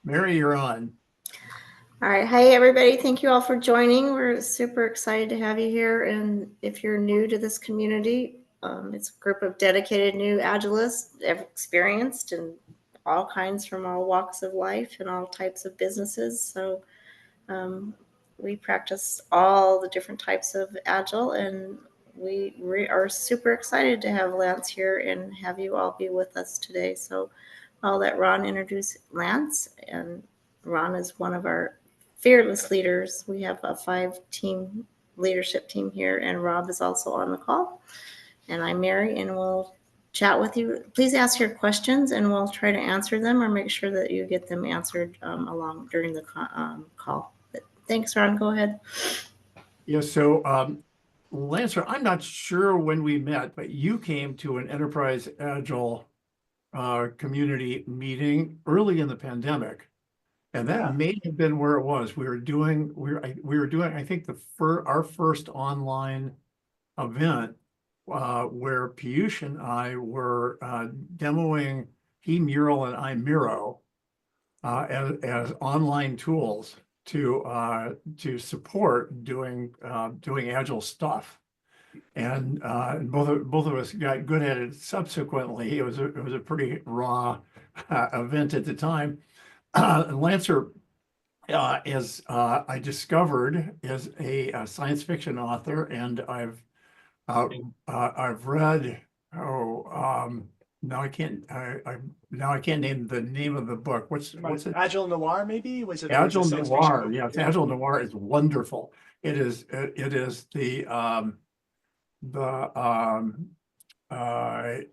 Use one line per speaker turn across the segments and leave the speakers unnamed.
Mary, you're on.
All right. Hi, everybody. Thank you all for joining. We're super excited to have you here. And if you're new to this community, it's a group of dedicated new Agilists, experienced in all kinds from all walks of life and all types of businesses. So um, we practice all the different types of Agile, and we are super excited to have Lance here and have you all be with us today. So I'll let Ron introduce Lance. And Ron is one of our fearless leaders. We have a 5-team leadership team here, and Rob is also on the call. And I'm Mary, and we'll chat with you. Please ask your questions, and we'll try to answer them or make sure that you get them answered along during the call. But thanks, Ron. Go ahead.
Yeah, so Lancer, I'm not sure when we met, but you came to an Enterprise Agile community meeting early in the pandemic, and that may have been where it was. We were doing, I think our first online event where Piyush and I were demoing he Mural and I Miro as online tools to support doing agile stuff, and both of us got good at it subsequently. It was a pretty raw event at the time. Lancer, as I discovered, is a science fiction author, and I've read now I can't name the name of the book. What's it?
Agile Noir, maybe? Was it
Agile
a science fiction
Noir.
book?
Yes, Agile Noir is wonderful. It is the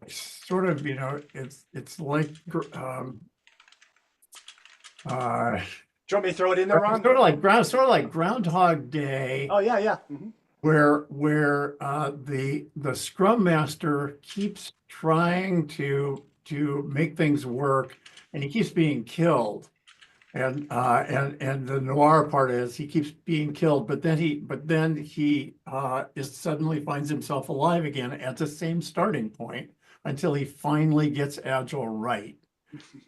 sort of, it's like
Do you want me to throw it in there, Ron?
sort of like Groundhog Day.
Oh, yeah.
Where the Scrum Master keeps trying to make things work, and he keeps being killed. And the noir part is he keeps being killed, but then he is suddenly finds himself alive again at the same starting point until he finally gets Agile right.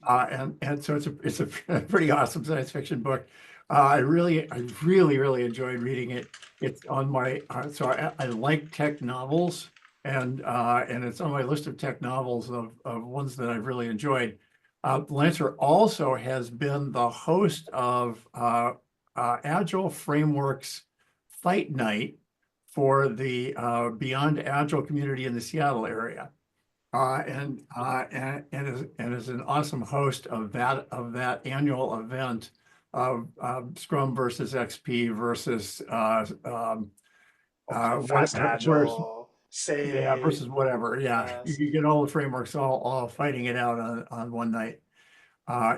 And so it's a pretty awesome science fiction book. I really enjoyed reading it. It's on my so I like tech novels, and it's on my list of tech novels of ones that I've really enjoyed. Lancer also has been the host of Agile Frameworks Fight Night for the Beyond Agile community in the Seattle area. And is an awesome host of that annual event of Scrum versus XP versus
Fast Agile,
versus whatever. Yeah, you get all the frameworks all fighting it out on one night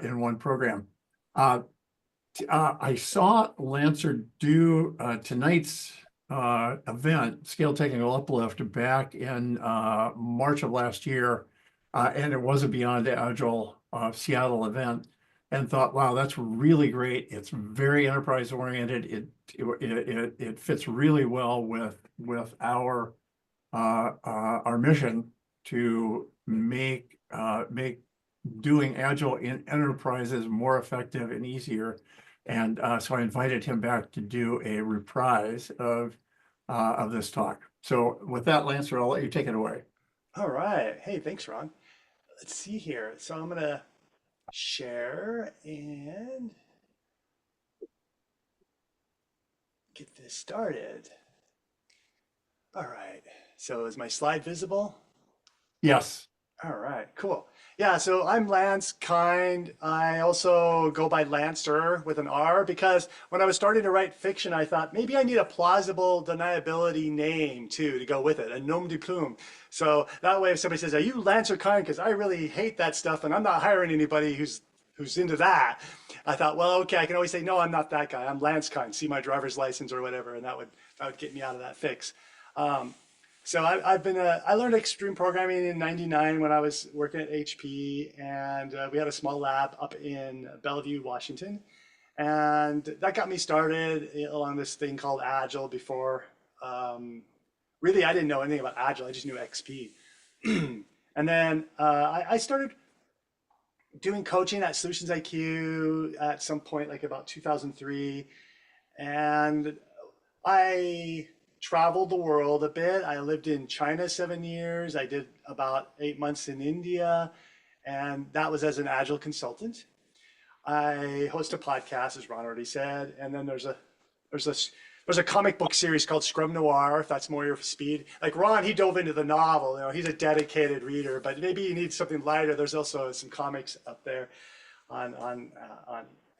in one program. I saw Lancer do tonight's event, Scale Technical Uplift, back in March of last year, and it was a Beyond Agile Seattle event, and thought, wow, that's really great. It's very enterprise oriented. It fits really well with our mission to make doing Agile in enterprises more effective and easier. And so I invited him back to do a reprise of this talk. So with that, Lancer, I'll let you take it away.
All right. Hey, thanks, Ron. Let's see here. So I'm going to share and get this started. All right. So is my slide visible?
Yes.
All right, cool. Yeah, so I'm Lance Kind. I also go by Lancer with an R because when I was starting to write fiction, I thought maybe I need a plausible deniability name too to go with it, a nom de plume. So that way if somebody says, are you Lancer Kind? Because I really hate that stuff and I'm not hiring anybody who's into that. I thought, well, okay, I can always say, no, I'm not that guy. I'm Lance Kind. See my driver's license or whatever, and that would get me out of that fix. So I learned extreme programming in '99 when I was working at HP, and we had a small lab up in Bellevue, Washington, and that got me started along this thing called Agile. Before, really, I didn't know anything about Agile. I just knew XP, and then I started doing coaching at Solutions IQ at some point, like about 2003. And I traveled the world a bit. I lived in China 7 years. I did about 8 months in India, and that was as an Agile consultant. I host a podcast, as Ron already said, and then there's a there's a comic book series called Scrum Noir, if that's more your speed. Like Ron, he dove into the novel. You know, he's a dedicated reader, but maybe you need something lighter. There's also some comics up there on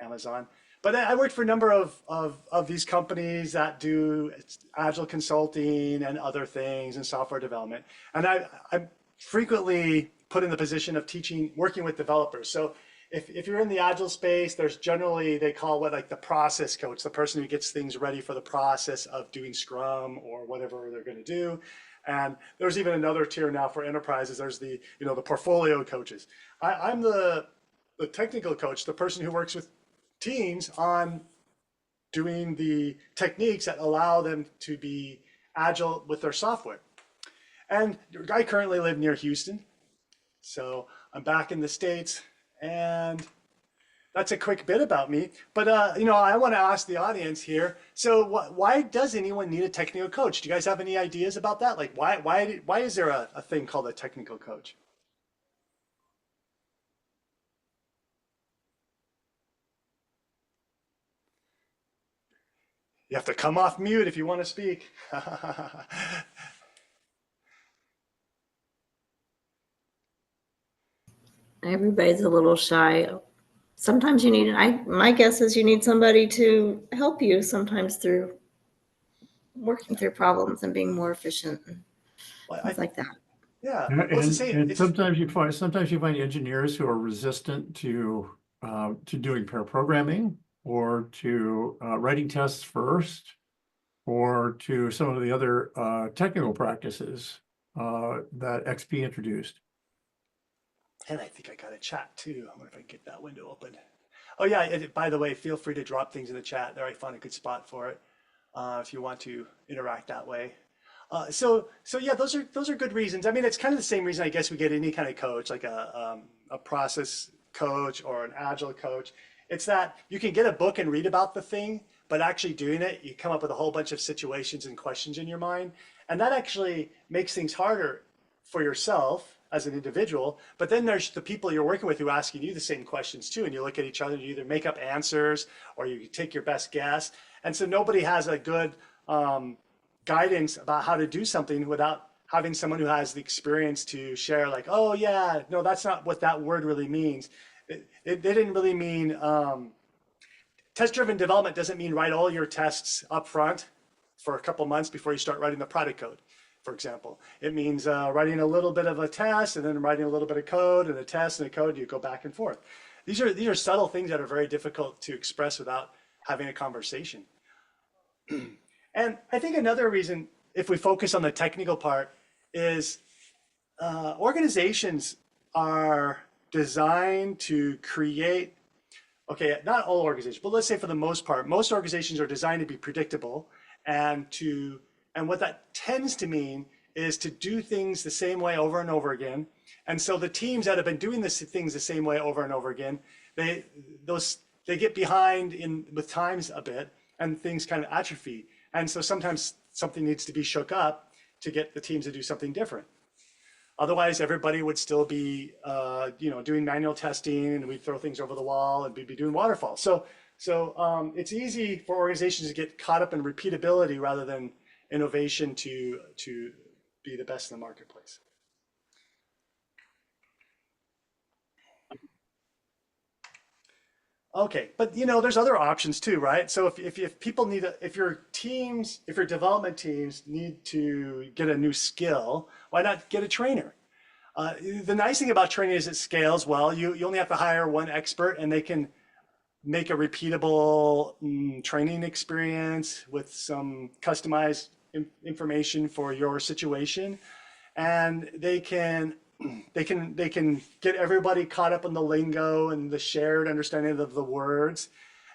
Amazon. But I worked for a number of these companies that do agile consulting and other things and software development. And I'm frequently put in the position of teaching, working with developers. So if you're in the agile space, there's generally, they call what like the process coach, the person who gets things ready for the process of doing Scrum or whatever they're going to do. And there's even another tier now for enterprises. There's the, you know, the portfolio coaches. I'm the technical coach, the person who works with teams on doing the techniques that allow them to be agile with their software. And I currently live near Houston, so I'm back in the States, and that's a quick bit about me. But you know, I want to ask the audience here. So, why does anyone need a technical coach? Do you guys have any ideas about that? Like, why is there a thing called a technical coach? You have to come off mute if you want to speak.
Everybody's a little shy. Sometimes you need, my guess is you need somebody to help you sometimes through working through problems and being more efficient and
Well,
things like that.
yeah,
And,
well, it's the same.
and sometimes you find engineers who are resistant to doing pair programming or to writing tests first or to some of the other technical practices that XP introduced.
And I think I got a chat too. I wonder if I can get that window open. Oh yeah, by the way, feel free to drop things in the chat there. I found a good spot for it if you want to interact that way. So yeah, those are good reasons. I mean, it's kind of the same reason I guess we get any kind of coach, like a process coach or an agile coach. It's that you can get a book and read about the thing, but actually doing it, you come up with a whole bunch of situations and questions in your mind, and that actually makes things harder for yourself as an individual. But then there's the people you're working with who are asking you the same questions too, and you look at each other and you either make up answers or you take your best guess, and so nobody has a good guidance about how to do something without having someone who has the experience to share, like, oh yeah, no, that's not what that word really means. They didn't really mean test-driven development doesn't mean write all your tests up front for a couple months before you start writing the product code, for example. It means writing a little bit of a test and then writing a little bit of code and a test and a code, you go back and forth. These are subtle things that are very difficult to express without having a conversation. And I think another reason, if we focus on the technical part, is organizations are designed to create, okay, not all organizations, but let's say for the most part, most organizations are designed to be predictable, and what that tends to mean is to do things the same way over and over again. And so the teams that have been doing things the same way over and over again, they get behind with times a bit, and things kind of atrophy. And so sometimes something needs to be shook up to get the teams to do something different. Otherwise, everybody would still be, doing manual testing, and we'd throw things over the wall, and we'd be doing waterfall. So it's easy for organizations to get caught up in repeatability rather than innovation to be the best in the marketplace. Okay, but there's other options too, right? So if people need if your development teams need to get a new skill, why not get a trainer? The nice thing about training is it scales well. You only have to hire one expert, and they can make a repeatable training experience with some customized information for your situation, and they can get everybody caught up in the lingo and the shared understanding of the words,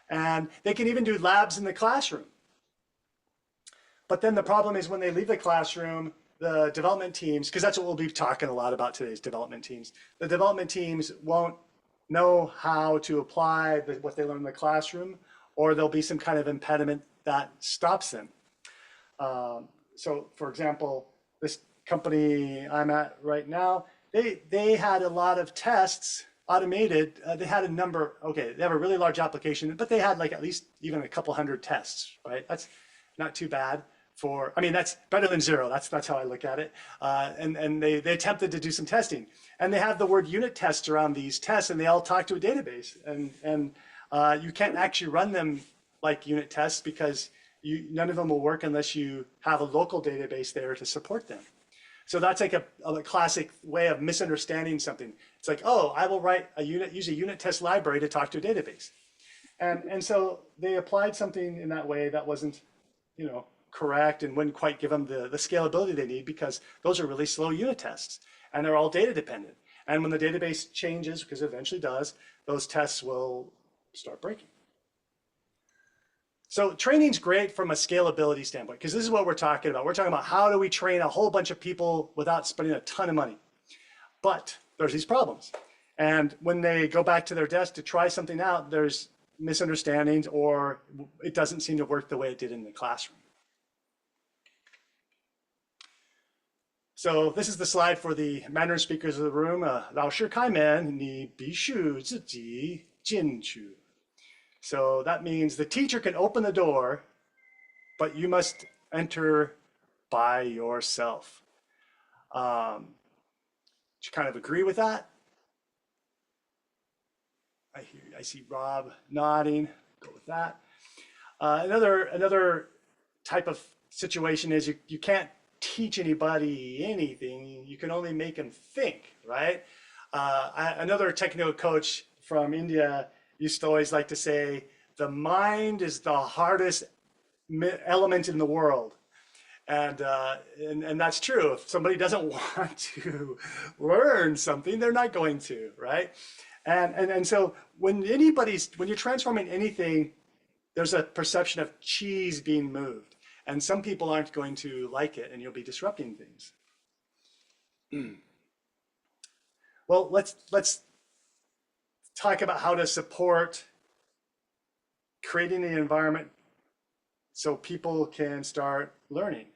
and they can even do labs in the classroom. But then the problem is when they leave the classroom, the development teams, because that's what we'll be talking a lot about today, is development teams. The development teams won't know how to apply what they learn in the classroom, or there'll be some kind of impediment that stops them. So for example, this company I'm at right now, they had a lot of tests automated. They had a number, okay, they have a really large application, but they had like at least even a couple hundred tests, right? That's not too bad for, I mean, that's better than zero. That's how I look at it. And they attempted to do some testing, and they have the word unit tests around these tests, and they all talk to a database, and you can't actually run them like unit tests because none of them will work unless you have a local database there to support them. So that's like a classic way of misunderstanding something. It's like, oh, I will use a unit test library to talk to a database. And so they applied something in that way that wasn't, correct, and wouldn't quite give them the scalability they need, because those are really slow unit tests and they're all data dependent. And when the database changes, because it eventually does, those tests will start breaking. So training's great from a scalability standpoint, because this is what we're talking about. We're talking about how do we train a whole bunch of people without spending a ton of money. But there's these problems. And when they go back to their desk to try something out, there's misunderstandings, or it doesn't seem to work the way it did in the classroom. So this is the slide for the Mandarin speakers of the room. 老师开门，你必须自己进去. So that means the teacher can open the door, but you must enter by yourself. Do you kind of agree with that? I see Rob nodding. Go with that. Another type of situation is you can't teach anybody anything. You can only make them think, right? Another technical coach from India used to always like to say, the mind is the hardest element in the world. And that's true. If somebody doesn't want to learn something, they're not going to, right? And so when you're transforming anything, there's a perception of cheese being moved. And some people aren't going to like it, and you'll be disrupting things. Well, let's talk about how to support creating the environment so people can start learning.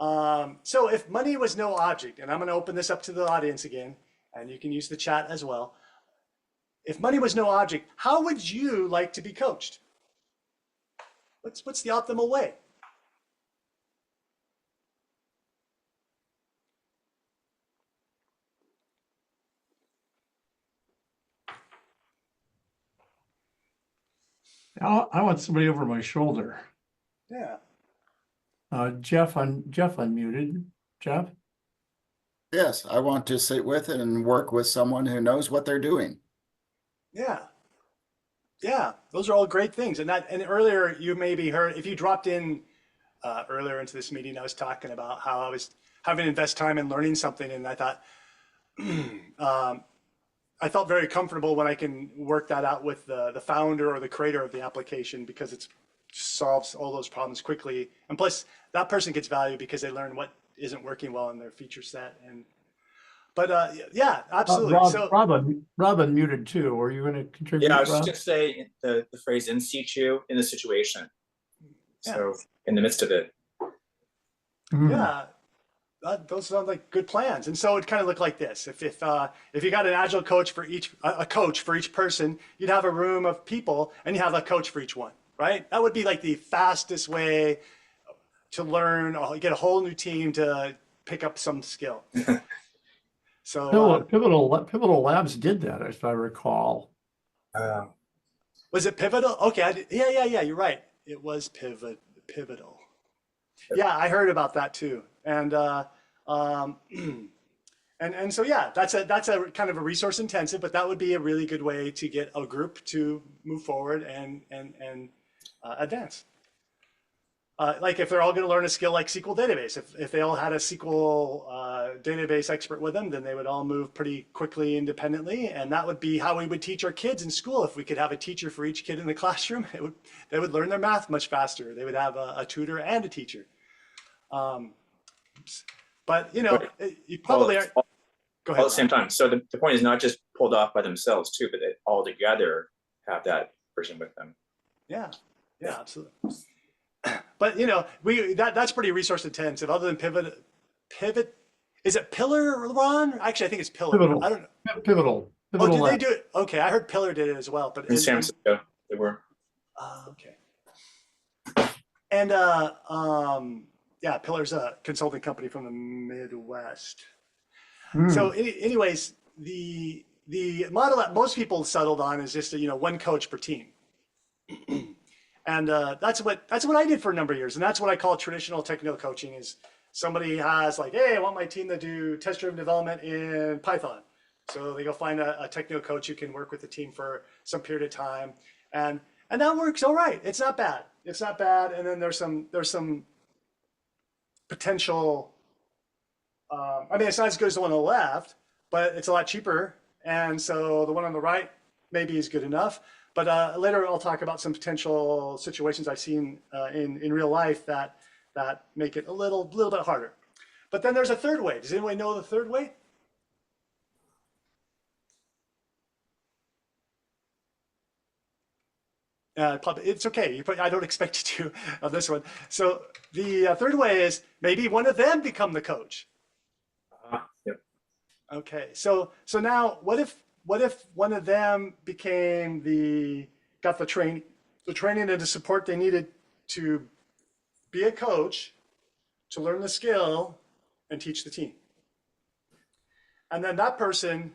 So if money was no object, and I'm going to open this up to the audience again, and you can use the chat as well. If money was no object, how would you like to be coached? What's the optimal way?
I want somebody over my shoulder.
Yeah.
Jeff unmuted. Jeff?
Yes, I want to sit with and work with someone who knows what they're doing.
Yeah. Yeah, those are all great things. And earlier you maybe heard, if you dropped in earlier into this meeting, I was talking about how I was having to invest time in learning something, and I thought, I felt very comfortable when I can work that out with the founder or the creator of the application, because it solves all those problems quickly. And plus, that person gets value because they learn what isn't working well in their feature set. But yeah, absolutely.
Rob unmuted too. Were you going to contribute?
Yeah, I was
Rob?
just going to say the phrase in situ, in the situation. So in the midst of it.
Yeah, those sound like good plans. And so it kind of looked like this. If you got an agile coach for a coach for each person, you'd have a room of people and you have a coach for each one, right? That would be like the fastest way to learn, or get a whole new team to pick up some skill. So
Pivotal Labs did that, if I recall.
Was it Pivotal? Okay, yeah, you're right. It was Pivotal. Yeah, I heard about that too. And so yeah, that's a kind of a resource intensive, but that would be a really good way to get a group to move forward and advance. Like if they're all going to learn a skill like SQL database, if they all had a SQL database expert with them, then they would all move pretty quickly independently. And that would be how we would teach our kids in school. If we could have a teacher for each kid in the classroom, they would learn their math much faster. They would have a tutor and a teacher. But you know, you probably are. Go
all
ahead.
at the same time. So the point is not just pulled off by themselves too, but they all together have that person with them.
Yeah, absolutely. But you know, that's pretty resource intensive. Other than pivot, is it Pillar, Ron? Actually, I think it's Pillar.
Pivotal.
I don't know.
Pivotal.
Oh,
Pivotal
did they
lab.
do it? Okay, I heard Pillar did it as well. But
In San Francisco, they were.
okay. And yeah, Pillar's a consulting company from the Midwest. So, anyways, the model that most people settled on is just one coach per team, and that's what I did for a number of years, and that's what I call traditional technical coaching. Is somebody has like, hey, I want my team to do test-driven development in Python, so they go find a technical coach who can work with the team for some period of time, and that works all right. It's not bad. It's not bad, and then there's some potential. I mean, it's not as good as the one on the left, but it's a lot cheaper. And so the one on the right maybe is good enough. But later I'll talk about some potential situations I've seen in real life that make it a little bit harder. But then there's a third way. Does anyone know the third way? It's okay. I don't expect you to on this one. So the third way is maybe one of them become the coach.
Yep.
Okay, so now what if one of them got the training and the support they needed to be a coach, to learn the skill and teach the team. And then that person,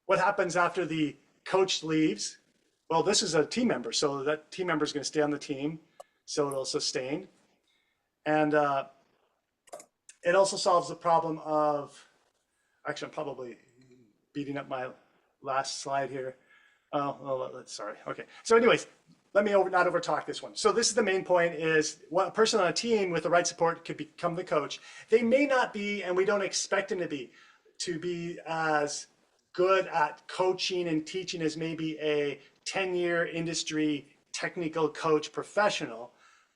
what happens after the coach leaves? Well, this is a team member, so that team member is going to stay on the team, so it'll sustain. And it also solves the problem of, actually, I'm probably beating up my last slide here. Sorry. Okay. So anyways, let me not over talk this one. So this is the main point is a person on a team with the right support could become the coach. They may not be, and we don't expect them to be as good at coaching and teaching as maybe a 10-year industry technical coach professional,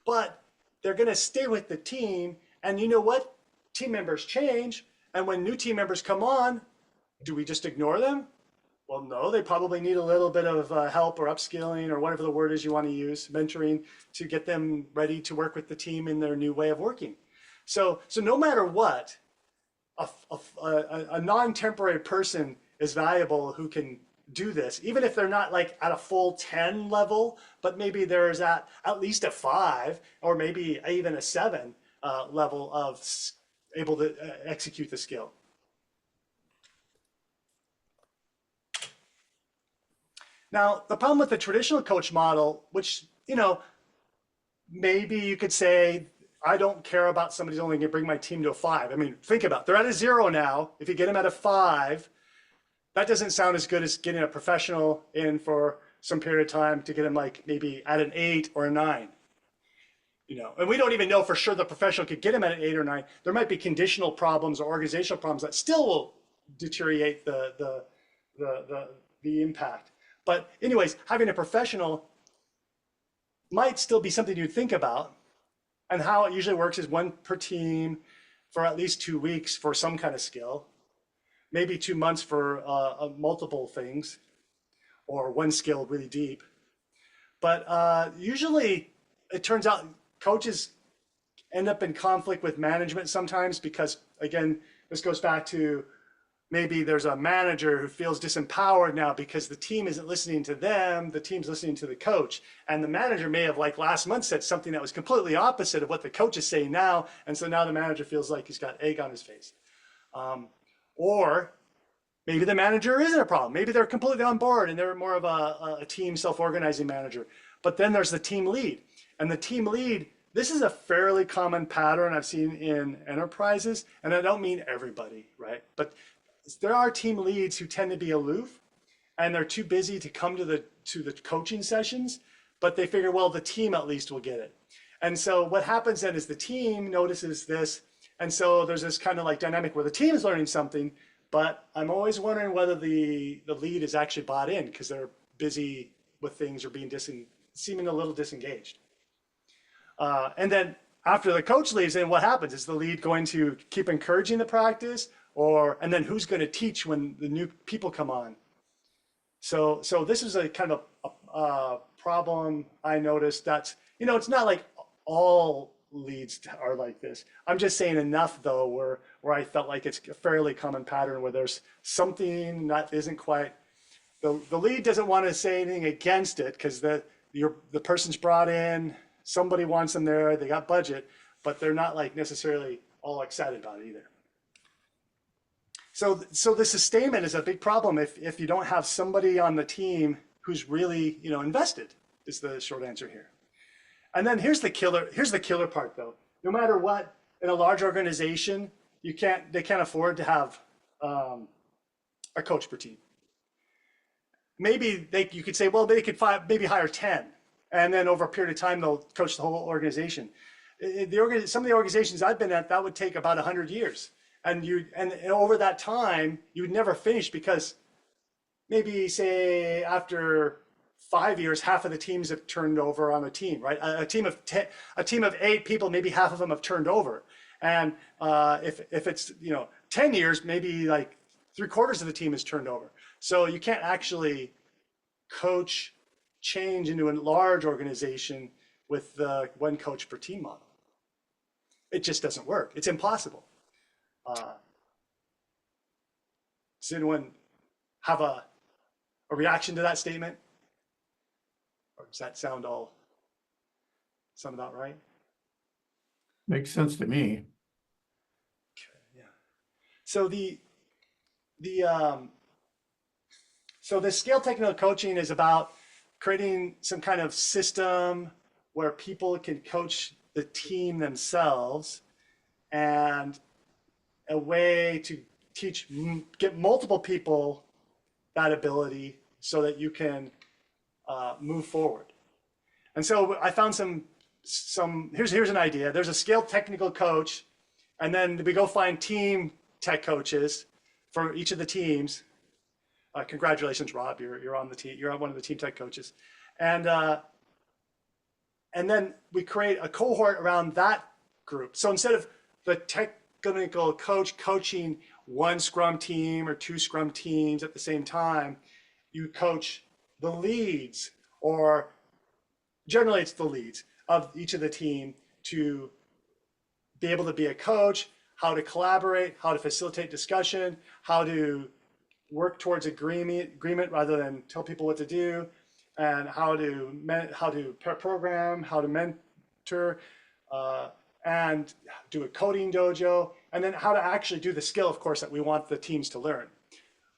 but they're going to stay with the team. And you know what? Team members change. And when new team members come on, do we just ignore them? Well, no, they probably need a little bit of help or upskilling or whatever the word is you want to use, mentoring, to get them ready to work with the team in their new way of working. So no matter what, a non-temporary person is valuable who can do this, even if they're not like at a full 10 level, but maybe there's at least a 5 or maybe even a 7 level of able to execute the skill. Now, the problem with the traditional coach model, which, maybe you could say, I don't care about somebody's only going to bring my team to a 5. I mean, think about it. They're at a 0 now. If you get them at a 5, that doesn't sound as good as getting a professional in for some period of time to get them like maybe at an 8 or a 9. And we don't even know for sure the professional could get him at an 8 or 9. There might be conditional problems or organizational problems that still will deteriorate the impact. But anyways, having a professional might still be something you'd think about. And how it usually works is one per team for at least 2 weeks for some kind of skill, maybe 2 months for multiple things, or one skill really deep. But usually it turns out coaches end up in conflict with management sometimes because, again, this goes back to maybe there's a manager who feels disempowered now because the team isn't listening to them, the team's listening to the coach. And the manager may have, like last month, said something that was completely opposite of what the coach is saying now. And so now the manager feels like he's got egg on his face. Or maybe the manager isn't a problem. Maybe they're completely on board and they're more of a team self-organizing manager. But then there's the team lead. And the team lead, this is a fairly common pattern I've seen in enterprises. And I don't mean everybody, right? But there are team leads who tend to be aloof and they're too busy to come to the coaching sessions, but they figure, well, the team at least will get it. And so what happens then is the team notices this. And so there's this kind of like dynamic where the team is learning something, but I'm always wondering whether the lead is actually bought in because they're busy with things or being seeming a little disengaged. And then after the coach leaves, then what happens? Is the lead going to keep encouraging the practice, and then who's going to teach when the new people come on. So this is a kind of a problem I noticed. That's, it's not like all leads are like this. I'm just saying enough though, where I felt like it's a fairly common pattern where there's something that isn't quite, the lead doesn't want to say anything against it because the person's brought in, somebody wants them there, they got budget, but they're not like necessarily all excited about it either. So the sustainment is a big problem if you don't have somebody on the team who's really, invested, is the short answer here. And then here's the killer part though. No matter what, in a large organization, they can't afford to have a coach per team. Maybe you could say, well, they could maybe hire 10, and then over a period of time, they'll coach the whole organization. Some of the organizations I've been at, that would take about 100 years. And over that time, you would never finish because maybe say after 5 years, half of the teams have turned over on a team, right? A team of 8 people, maybe half of them have turned over. And if it's 10 years, maybe like 3/4 of the team has turned over. So you can't actually coach change into a large organization with the one coach per team model. It just doesn't work. It's impossible. Does anyone have a reaction to that statement? Or does that sound about right?
Makes sense to me.
Okay, yeah. So the scale technical coaching is about creating some kind of system where people can coach the team themselves, and a way to get multiple people that ability so that you can move forward. And so I found here's an idea. There's a scale technical coach, and then we go find team tech coaches for each of the teams. Congratulations, Rob, you're on the team. You're one of the team tech coaches. And then we create a cohort around that group. So instead of the technical coach coaching one Scrum team or 2 Scrum teams at the same time, you coach the leads, or generally it's the leads of each of the team, to be able to be a coach, how to collaborate, how to facilitate discussion, how to work towards agreement rather than tell people what to do, and how to program, how to mentor, and do a coding dojo, and then how to actually do the skill, of course, that we want the teams to learn.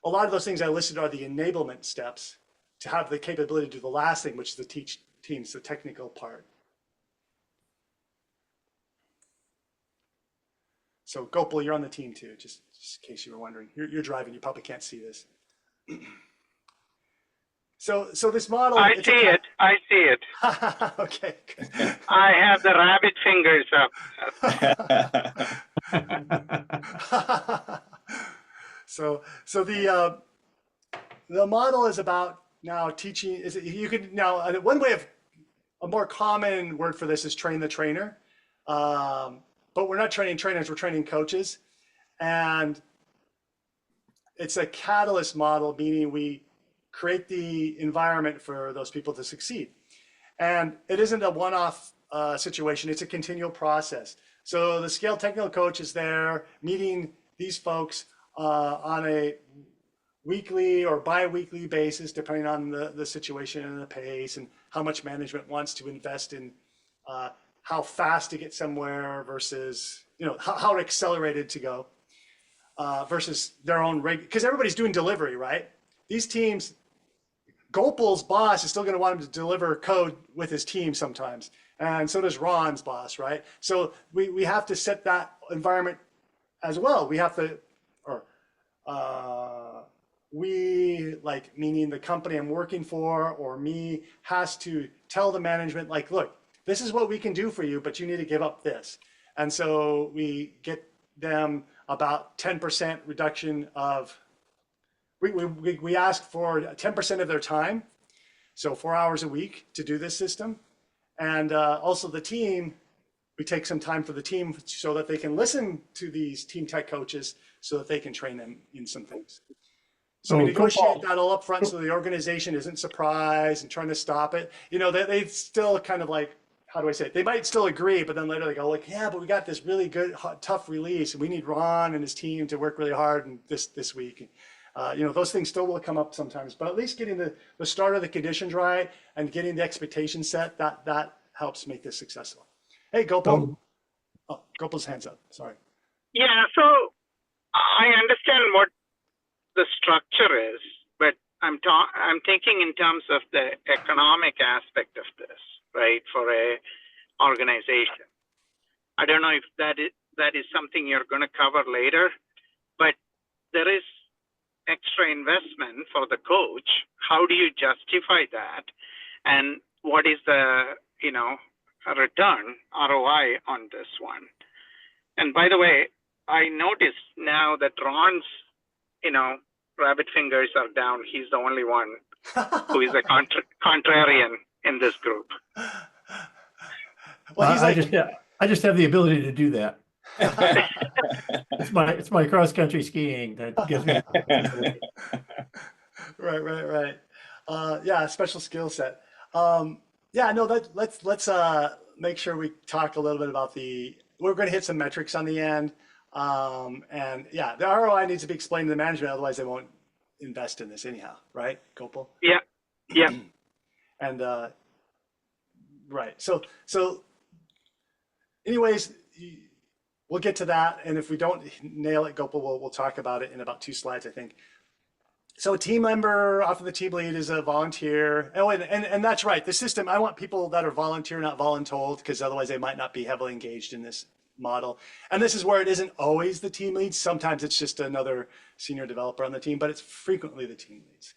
A lot of those things I listed are the enablement steps to have the capability to do the last thing, which is to teach teams the technical part. So Gopal, you're on the team too, just in case you were wondering. You're driving, you probably can't see this. So this model.
I see it.
Okay.
I have the rabbit fingers up.
So the model is about now teaching. One way of, a more common word for this is train the trainer, but we're not training trainers, we're training coaches, and it's a catalyst model, meaning we create the environment for those people to succeed. And it isn't a one-off situation, it's a continual process. So the scale technical coach is there meeting these folks on a weekly or bi-weekly basis, depending on the situation and the pace and how much management wants to invest in how fast to get somewhere versus, how accelerated to go versus their own because everybody's doing delivery, right? These teams, Gopal's boss is still going to want him to deliver code with his team sometimes. And so does Ron's boss, right? So we have to set that environment as well. We have to, meaning the company I'm working for or me, has to tell the management, like, look, this is what we can do for you, but you need to give up this. And so we get them about 10% reduction of, we ask for 10% of their time, so 4 hours a week to do this system. And also the team, we take some time for the team so that they can listen to these team tech coaches so that they can train them in some things. So we negotiate that all up front so the organization isn't surprised and trying to stop it. You know, they still kind of like, how do I say it? They might still agree, but then later they go like, yeah, but we got this really good, tough release, and we need Ron and his team to work really hard and this week. You know, those things still will come up sometimes, but at least getting the start of the conditions right and getting the expectation set, that helps make this successful. Hey, Gopal. Oh, Gopal's hands up. Sorry.
Yeah, so I understand what the structure is, but I'm thinking in terms of the economic aspect of this, right, for a organization. I don't know if that is something you're going to cover later, but there is extra investment for the coach. How do you justify that? And what is the, you know, return, ROI on this one? And by the way, I noticed now that Ron's, you know, rabbit fingers are down. He's the only one who is a contrarian in this group.
Well, he's
I just have the ability to do that. It's my cross country skiing that gives me.
Right. Yeah, special skill set. Yeah, no, let's make sure we talk a little bit about we're going to hit some metrics on the end. And yeah, the ROI needs to be explained to the management, otherwise they won't invest in this anyhow, right, Gopal?
Yeah.
And right, so anyways, we'll get to that, and if we don't nail it, Gopal, we'll talk about it in about 2 slides, I think. So a team member, often the team lead, is a volunteer. Oh, and that's right. The system, I want people that are volunteer, not voluntold, because otherwise they might not be heavily engaged in this model. And this is where it isn't always the team lead. Sometimes it's just another senior developer on the team, but it's frequently the team leads.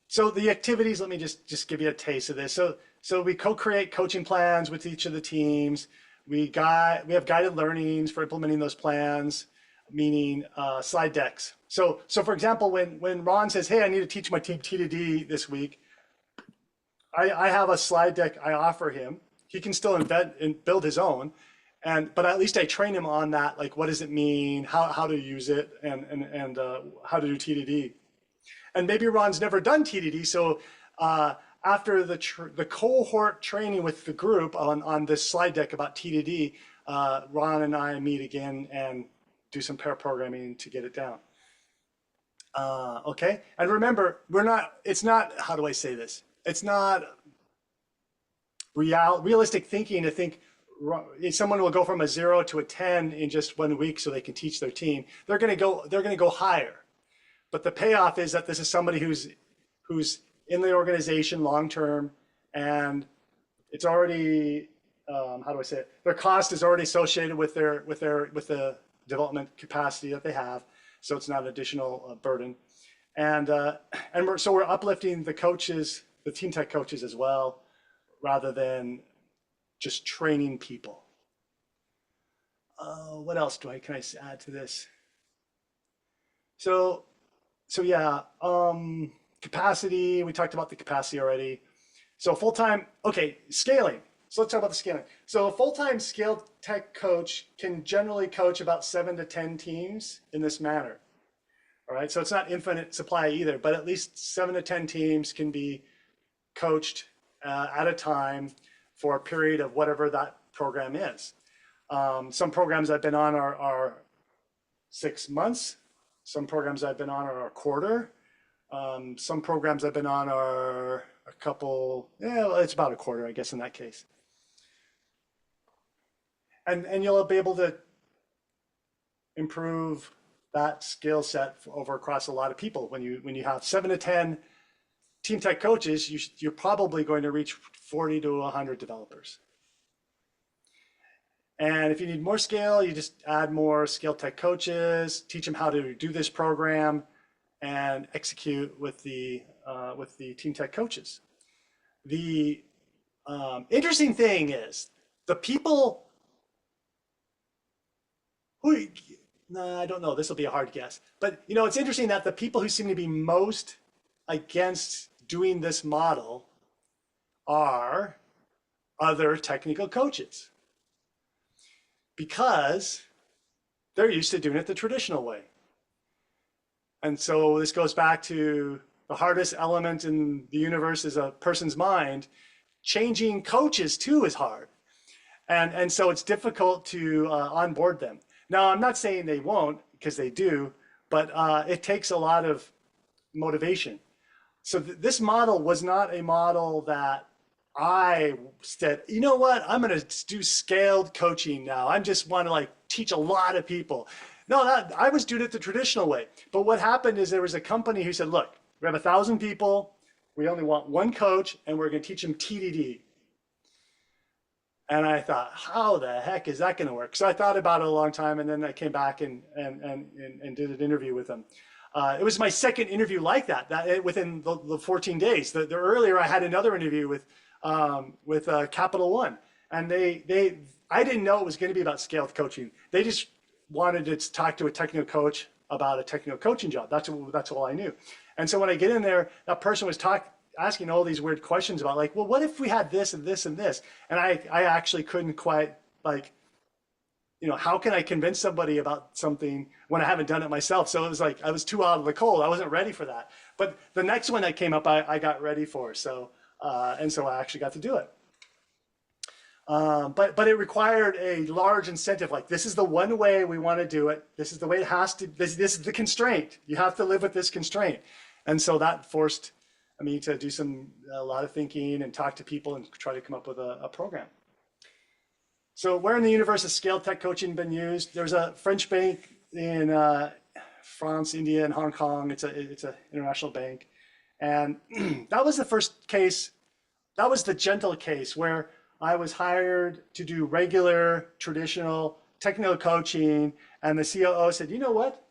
So the activities, let me just give you a taste of this. So we co-create coaching plans with each of the teams. We have guided learnings for implementing those plans, meaning slide decks. So for example, when Ron says, hey, I need to teach my team T2D this week, I have a slide deck I offer him. He can still invent and build his own, but at least I train him on that, like what does it mean, how to use it, and how to do T2D. And maybe Ron's never done TDD, so after the cohort training with the group on this slide deck about TDD, Ron and I meet again and do some pair programming to get it down. Okay, and remember, it's not, how do I say this? It's not realistic thinking to think someone will go from a 0 to a 10 in just 1 week so they can teach their team. They're going to go higher. But the payoff is that this is somebody who's in the organization long term, and it's already how do I say it? Their cost is already associated with the development capacity that they have, so it's not an additional burden. And we're uplifting the coaches, the team tech coaches as well, rather than just training people. What else can I add to this? So yeah, capacity, we talked about the capacity already. So full-time, okay, scaling. So let's talk about the scaling. So a full-time scale tech coach can generally coach about 7 to 10 teams in this manner. All right, so it's not infinite supply either, but at least 7 to 10 teams can be coached at a time for a period of whatever that program is. Some programs I've been on are 6 months. Some programs I've been on are a quarter. Some programs I've been on are a couple, it's about a quarter, I guess, in that case. And you'll be able to improve that skill set over across a lot of people. When you have 7 to 10 team tech coaches, you're probably going to reach 40 to 100 developers. And if you need more scale, you just add more scale tech coaches, teach them how to do this program, and execute with the team tech coaches. The interesting thing is the people who, I don't know, this will be a hard guess, but it's interesting that the people who seem to be most against doing this model are other technical coaches because they're used to doing it the traditional way. And so this goes back to the hardest element in the universe is a person's mind. Changing coaches too is hard. And so it's difficult to onboard them. Now, I'm not saying they won't, because they do, but it takes a lot of motivation. So this model was not a model that I said, you know what, I'm going to do scaled coaching now. I just want to like teach a lot of people. No, I was doing it the traditional way. But what happened is there was a company who said, look, we have 1,000 people. We only want one coach, and we're going to teach them TDD. And I thought, how the heck is that going to work? So I thought about it a long time, and then I came back and did an interview with them. It was my second interview like that within the 14 days. The earlier I had another interview with Capital One, and I didn't know it was going to be about scaled coaching. They just wanted to talk to a technical coach about a technical coaching job. That's all I knew. And so when I get in there, that person was asking all these weird questions about like, well, what if we had this and this and this? And I actually couldn't quite like, how can I convince somebody about something when I haven't done it myself? So it was like, I was too out of the cold. I wasn't ready for that. But the next one that came up, I got ready for. So, and so I actually got to do it. But it required a large incentive. Like, this is the one way we want to do it. This is the way it has to, this is the constraint. You have to live with this constraint. And so that forced me to do a lot of thinking and talk to people and try to come up with a program. So where in the universe has scaled tech coaching been used? There's a French bank in France, India, and Hong Kong. It's an international bank. And that was the first case. That was the gentle case where I was hired to do regular, traditional technical coaching. And the COO said, you know what?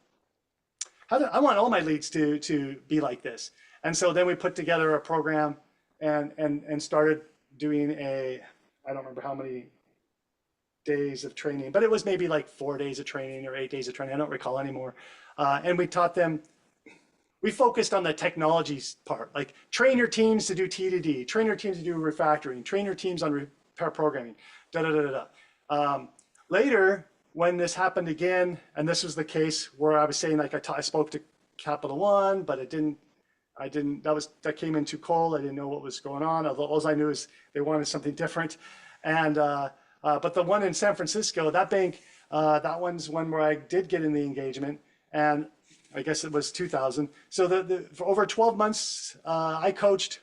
I want all my leads to be like this. And so then we put together a program and started doing I don't remember how many days of training, but it was maybe like 4 days of training or 8 days of training. I don't recall anymore. And we taught them, we focused on the technologies part, like train your teams to do T2D, train your teams to do refactoring, train your teams on repair programming, Later, when this happened again, and this was the case where I was saying, like, I spoke to Capital One, but that came in too cold. I didn't know what was going on. All I knew is they wanted something different. And, but the one in San Francisco, that bank, that one's one where I did get in the engagement, and I guess it was 2000. So for over 12 months, I coached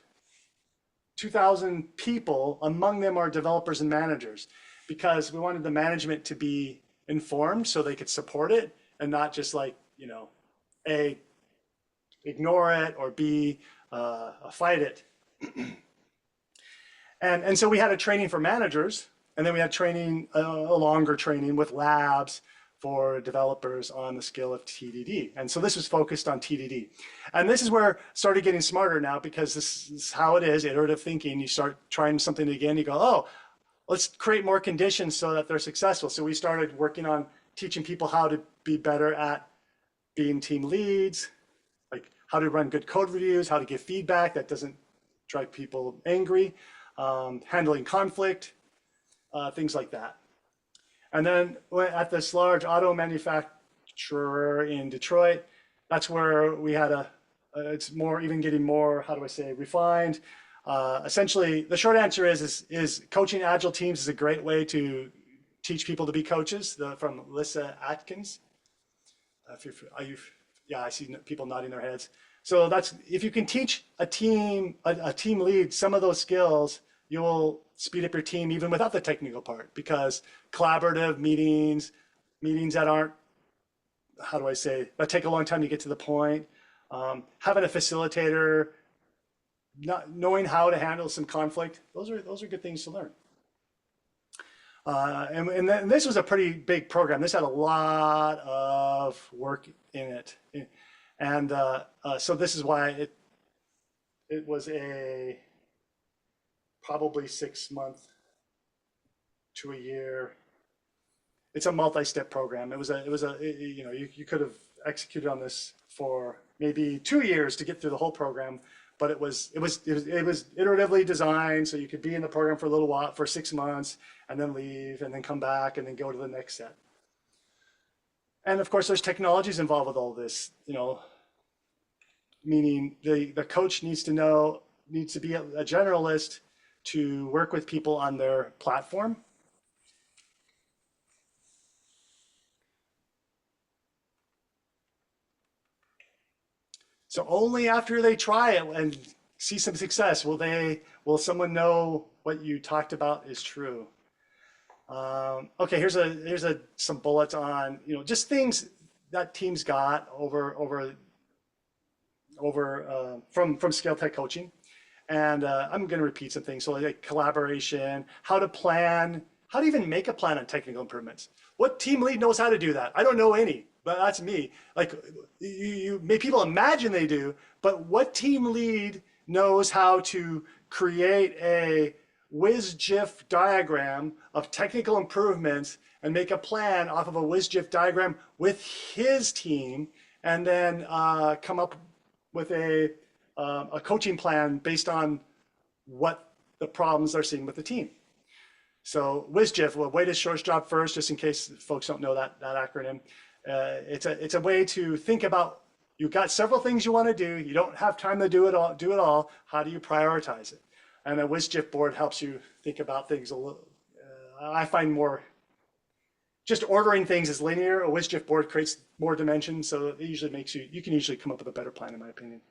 2,000 people. Among them are developers and managers, because we wanted the management to be informed so they could support it and not just like, A, ignore it, or B, fight it. And so we had a training for managers, and then we had training, a longer training with labs for developers on the skill of TDD. And so this was focused on TDD. And this is where I started getting smarter now, because this is how it is, iterative thinking. You start trying something again, you go, oh, let's create more conditions so that they're successful. So we started working on teaching people how to be better at being team leads, like how to run good code reviews, how to give feedback that doesn't drive people angry, handling conflict, things like that. And then at this large auto manufacturer in Detroit, that's where we had it's more, even getting more, how do I say, refined. Essentially, the short answer is coaching agile teams is a great way to teach people to be coaches. From Lisa Atkins. Yeah, I see people nodding their heads. So that's, if you can teach a team lead some of those skills, you will speed up your team even without the technical part, because collaborative meetings that aren't, how do I say, that take a long time to get to the point, having a facilitator, not knowing how to handle some conflict, those are good things to learn. And this was a pretty big program. This had a lot of work in it. And so this is why it was a probably 6 month to a year. It's a multi-step program. You could have executed on this for maybe 2 years to get through the whole program, but it was iteratively designed so you could be in the program for a little while, for 6 months, and then leave, and then come back, and then go to the next set. And of course, there's technologies involved with all this, meaning the coach needs to be a generalist to work with people on their platform. So only after they try it and see some success will someone know what you talked about is true. Okay, here's some bullets on just things that teams got from Scale Tech coaching, and I'm going to repeat some things. So like collaboration, how to plan, how to even make a plan on technical improvements. What team lead knows how to do that? I don't know any, but that's me. Like people imagine they do, but what team lead knows how to create a WSGIF diagram of technical improvements and make a plan off of a WSGIF diagram with his team, and then come up with a coaching plan based on what the problems they're seeing with the team. So WSGIF, well, way to short job first, just in case folks don't know that acronym. It's a way to think about, you've got several things you want to do. You don't have time to do it all. How do you prioritize it? And a WSGIF board helps you think about things a little. I find more just ordering things is linear. A WSGIF board creates more dimensions, so it usually makes you can usually come up with a better plan, in my opinion.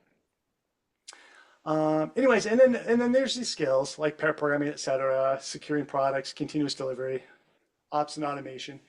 Anyways, and then there's these skills like pair programming, etc., securing products, continuous delivery, ops and automation.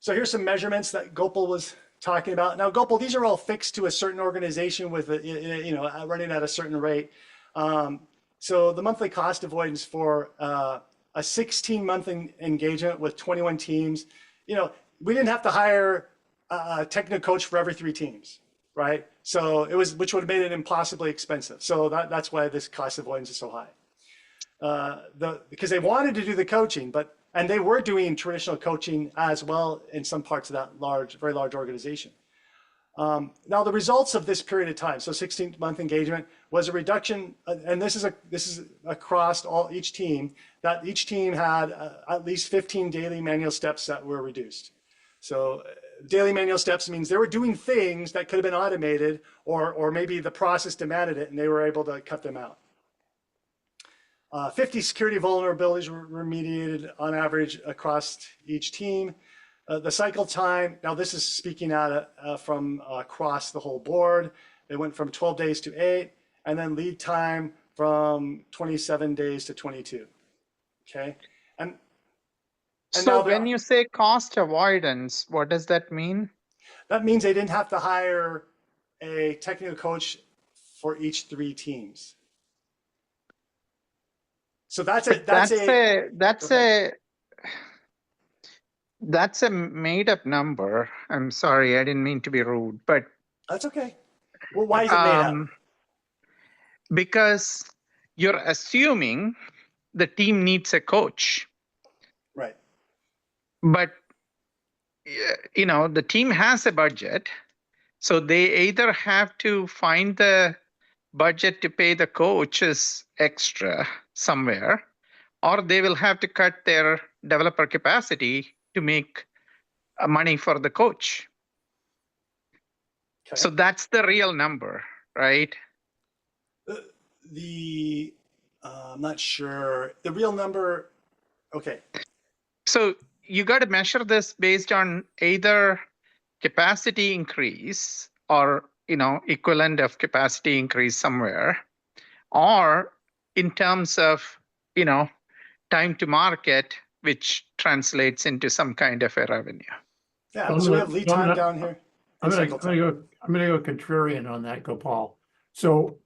So here's some measurements that Gopal was talking about. Now, Gopal, these are all fixed to a certain organization with running at a certain rate. So the monthly cost avoidance for a 16-month engagement with 21 teams, we didn't have to hire a technical coach for every 3 teams, right? So which would have made it impossibly expensive. So that's why this cost avoidance is so high. Because they wanted to do the coaching, and they were doing traditional coaching as well in some parts of that very large organization. Now the results of this period of time, so 16-month engagement, was a reduction, and this is across each team, that each team had at least 15 daily manual steps that were reduced. So daily manual steps means they were doing things that could have been automated, or maybe the process demanded it and they were able to cut them out. 50 security vulnerabilities were remediated on average across each team. The cycle time, now this is speaking out from across the whole board. It went from 12 days to 8, and then lead time from 27 days to 22. Okay, and
so when you say cost avoidance, what does that mean?
That means they didn't have to hire a technical coach for each 3 teams. So that's
a made-up number. I'm sorry, I didn't mean to be rude, but
that's okay. Well, why is it made up?
Because you're assuming the team needs a coach.
Right.
But the team has a budget, so they either have to find the budget to pay the coaches extra somewhere, or they will have to cut their developer capacity to make money for the coach. Okay. So that's the real number, right?
I'm not sure. The real number, okay.
So you got to measure this based on either capacity increase or equivalent of capacity increase somewhere, or in terms of time to market, which translates into some kind of a revenue.
Yeah, so we have lead time down here.
I'm gonna go contrarian on that, Gopal. So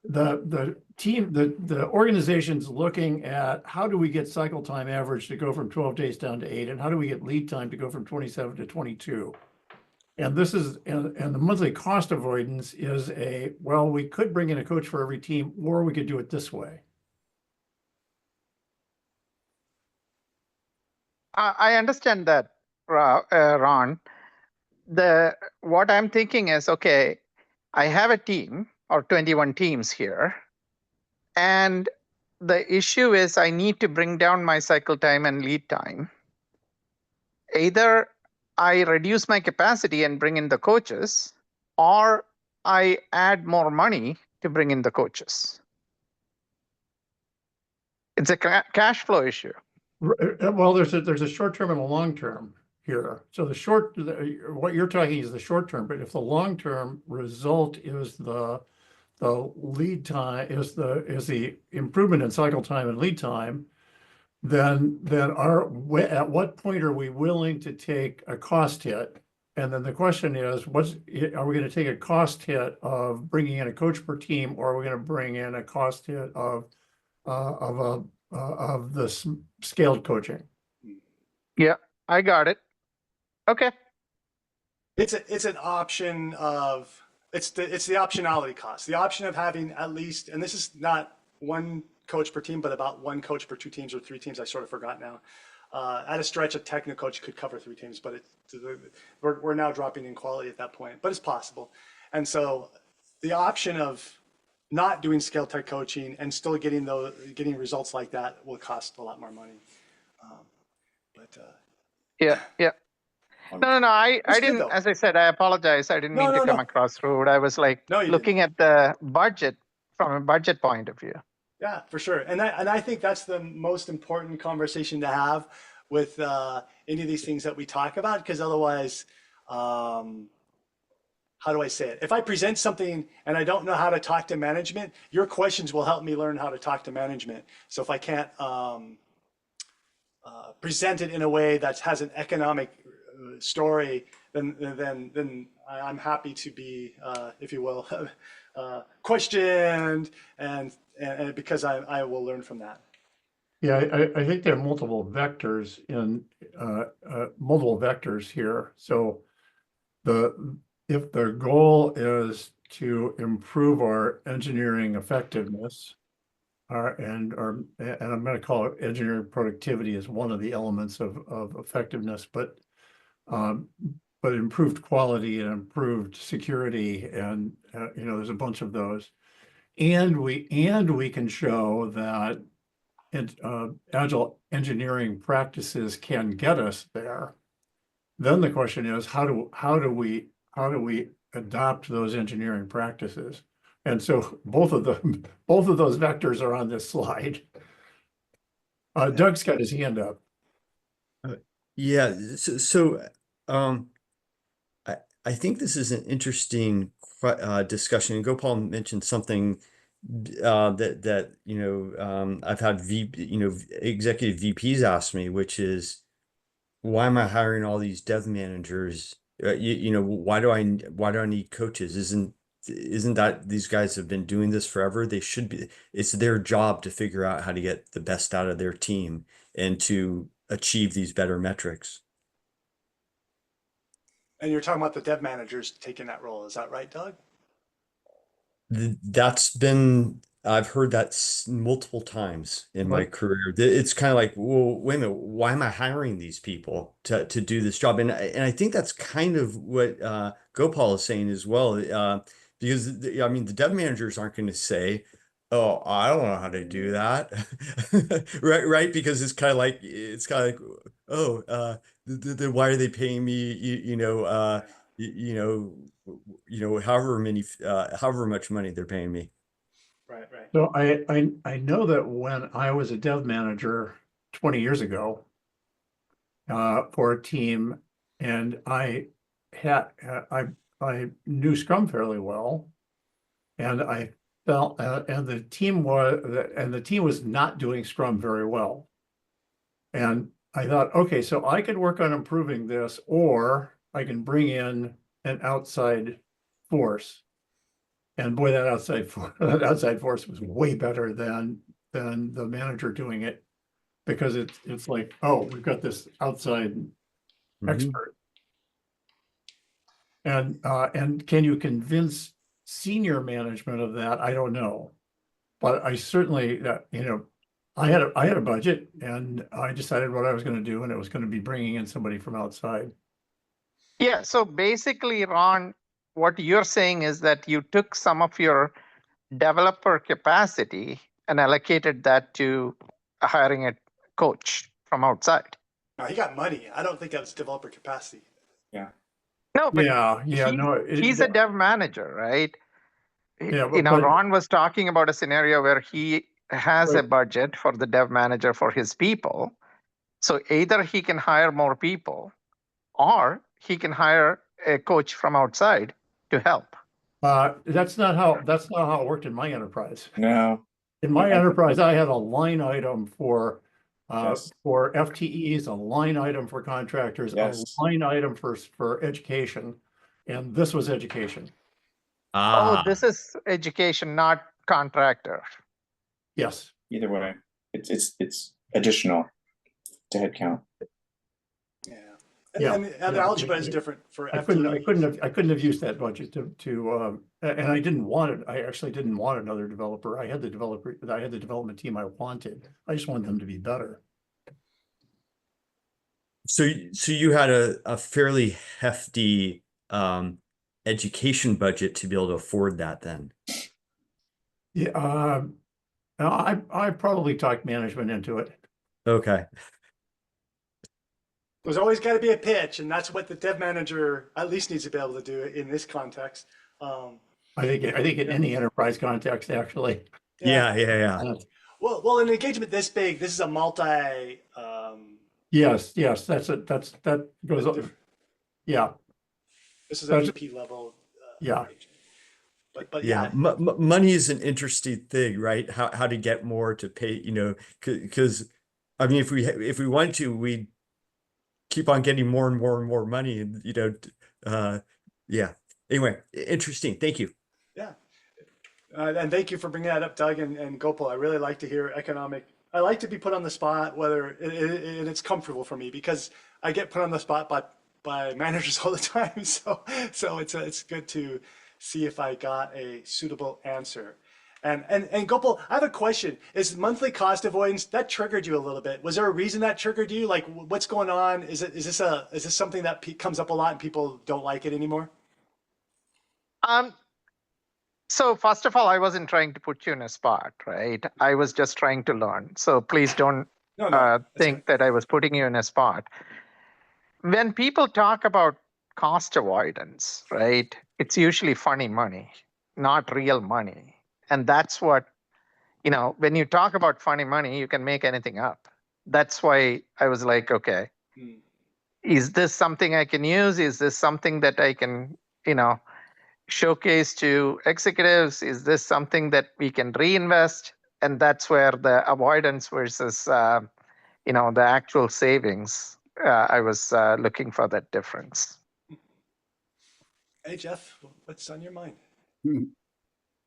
the team, the organization's looking at how do we get cycle time average to go from 12 days down to 8, and how do we get lead time to go from 27 to 22? And this is, and the monthly cost avoidance is we could bring in a coach for every team, or we could do it this way.
I understand that, Ron. What I'm thinking is, okay, I have a team or 21 teams here. And the issue is I need to bring down my cycle time and lead time. Either I reduce my capacity and bring in the coaches, or I add more money to bring in the coaches. It's a cash flow issue.
Well, there's a short term and a long term here. So what you're talking is the short term, but if the long term result is the lead time is the improvement in cycle time and lead time, then at what point are we willing to take a cost hit? And then the question is, are we going to take a cost hit of bringing in a coach per team, or are we going to bring in a cost hit of the scaled coaching?
Yeah, I got it. Okay.
It's an option of it's the optionality cost. The option of having at least, and this is not one coach per team, but about one coach per 2 teams or 3 teams. I sort of forgot now. At a stretch, a technical coach could cover 3 teams, but we're now dropping in quality at that point. But it's possible, and so the option of not doing scale tech coaching and still getting results like that will cost a lot more money.
Yeah. No. I didn't.
Though.
As I said, I apologize. I didn't mean to come across rude. I was like looking at the budget from a budget point of view.
Yeah, for sure. And I think that's the most important conversation to have with any of these things that we talk about, because otherwise, how do I say it? If I present something and I don't know how to talk to management, your questions will help me learn how to talk to management. So if I can't present it in a way that has an economic story, then I'm happy to be, if you will, questioned, and because I will learn from that.
Yeah, I think there are multiple vectors here. So if the goal is to improve our engineering effectiveness, and I'm going to call it engineering productivity as one of the elements of effectiveness, but improved quality and improved security, and there's a bunch of those, and we can show that agile engineering practices can get us there. Then the question is, how do we adopt those engineering practices? And so both of those vectors are on this slide. Doug's got his hand up.
Yeah, so I think this is an interesting discussion. And Gopal mentioned something that I've had executive VPs ask me, which is, why am I hiring all these dev managers? Why do I need coaches? Isn't that these guys have been doing this forever? They should be. It's their job to figure out how to get the best out of their team and to achieve these better metrics.
And you're talking about the dev managers taking that role. Is that right, Doug?
I've heard that multiple times in my career. It's kind of like, well, wait a minute, why am I hiring these people to do this job? And I think that's kind of what Gopal is saying as well, because the dev managers aren't going to say, oh, I don't know how to do that, right? Because it's kind of like, oh, why are they paying me? However much money they're paying me.
Right.
So I know that when I was a dev manager 20 years ago for a team, and I knew Scrum fairly well, and I felt and the team was not doing Scrum very well, and I thought, okay, so I could work on improving this, or I can bring in an outside force. And boy, that outside force was way better than the manager doing it, because it's like, oh, we've got this outside expert. And can you convince senior management of that? I don't know, but I certainly I had a budget, and I decided what I was going to do, and it was going to be bringing in somebody from outside.
Yeah. So basically, Ron, what you're saying is that you took some of your developer capacity and allocated that to hiring a coach from outside.
No, he got money. I don't think that was developer capacity.
No, but
Yeah,
he-
no,
he's a dev manager, right?
Yeah,
You know,
but-
Ron was talking about a scenario where he has a
Right.
budget for the dev manager for his people. So either he can hire more people or he can hire a coach from outside to help.
that's not how it worked in my enterprise.
No.
In my enterprise, I had a line item for
Yes.
for FTEs, a line item for contractors,
Yes.
a line item for education, and this was education.
Oh, this is education, not contractor.
Yes.
Either way, it's additional to headcount.
Yeah.
Yeah,
And the
yeah,
algebra is
yeah.
different for
I couldn't
FTEs.
have used that budget and I didn't want it. I actually didn't want another developer. I had the development team I wanted. I just wanted them to be better.
So you had a fairly hefty education budget to be able to afford that then.
Yeah, I probably talked management into it.
Okay.
There's always got to be a pitch, and that's what the dev manager at least needs to be able to do in this context.
I think in any enterprise context, actually.
Yeah.
Well, an engagement this big, this is a multi.
Yes, that goes up. Yeah,
This is a
That's-
VP level.
Yeah.
But
Yeah, money is an interesting thing, right? How to get more to pay, you know, because I mean, if we want to, we keep on getting more and more and more money, and you know, yeah. Anyway, interesting. Thank you.
Yeah, and thank you for bringing that up, Doug and Gopal. I really like to hear economic. I like to be put on the spot, whether and it's comfortable for me because I get put on the spot by managers all the time. So it's good to see if I got a suitable answer. And Gopal, I have a question. Is monthly cost avoidance that triggered you a little bit? Was there a reason that triggered you? Like, what's going on? Is this something that comes up a lot and people don't like it anymore?
So first of all, I wasn't trying to put you in a spot, right? I was just trying to learn. So please don't
No,
think that I was putting you in a spot. When people talk about cost avoidance, right? It's usually funny money, not real money. And that's what, you know, when you talk about funny money, you can make anything up. That's why I was like, okay, is this something I can use? Is this something that I can, you know, showcase to executives? Is this something that we can reinvest? And that's where the avoidance versus, you know, the actual savings, I was looking for that difference.
Hey Jeff, what's on your mind?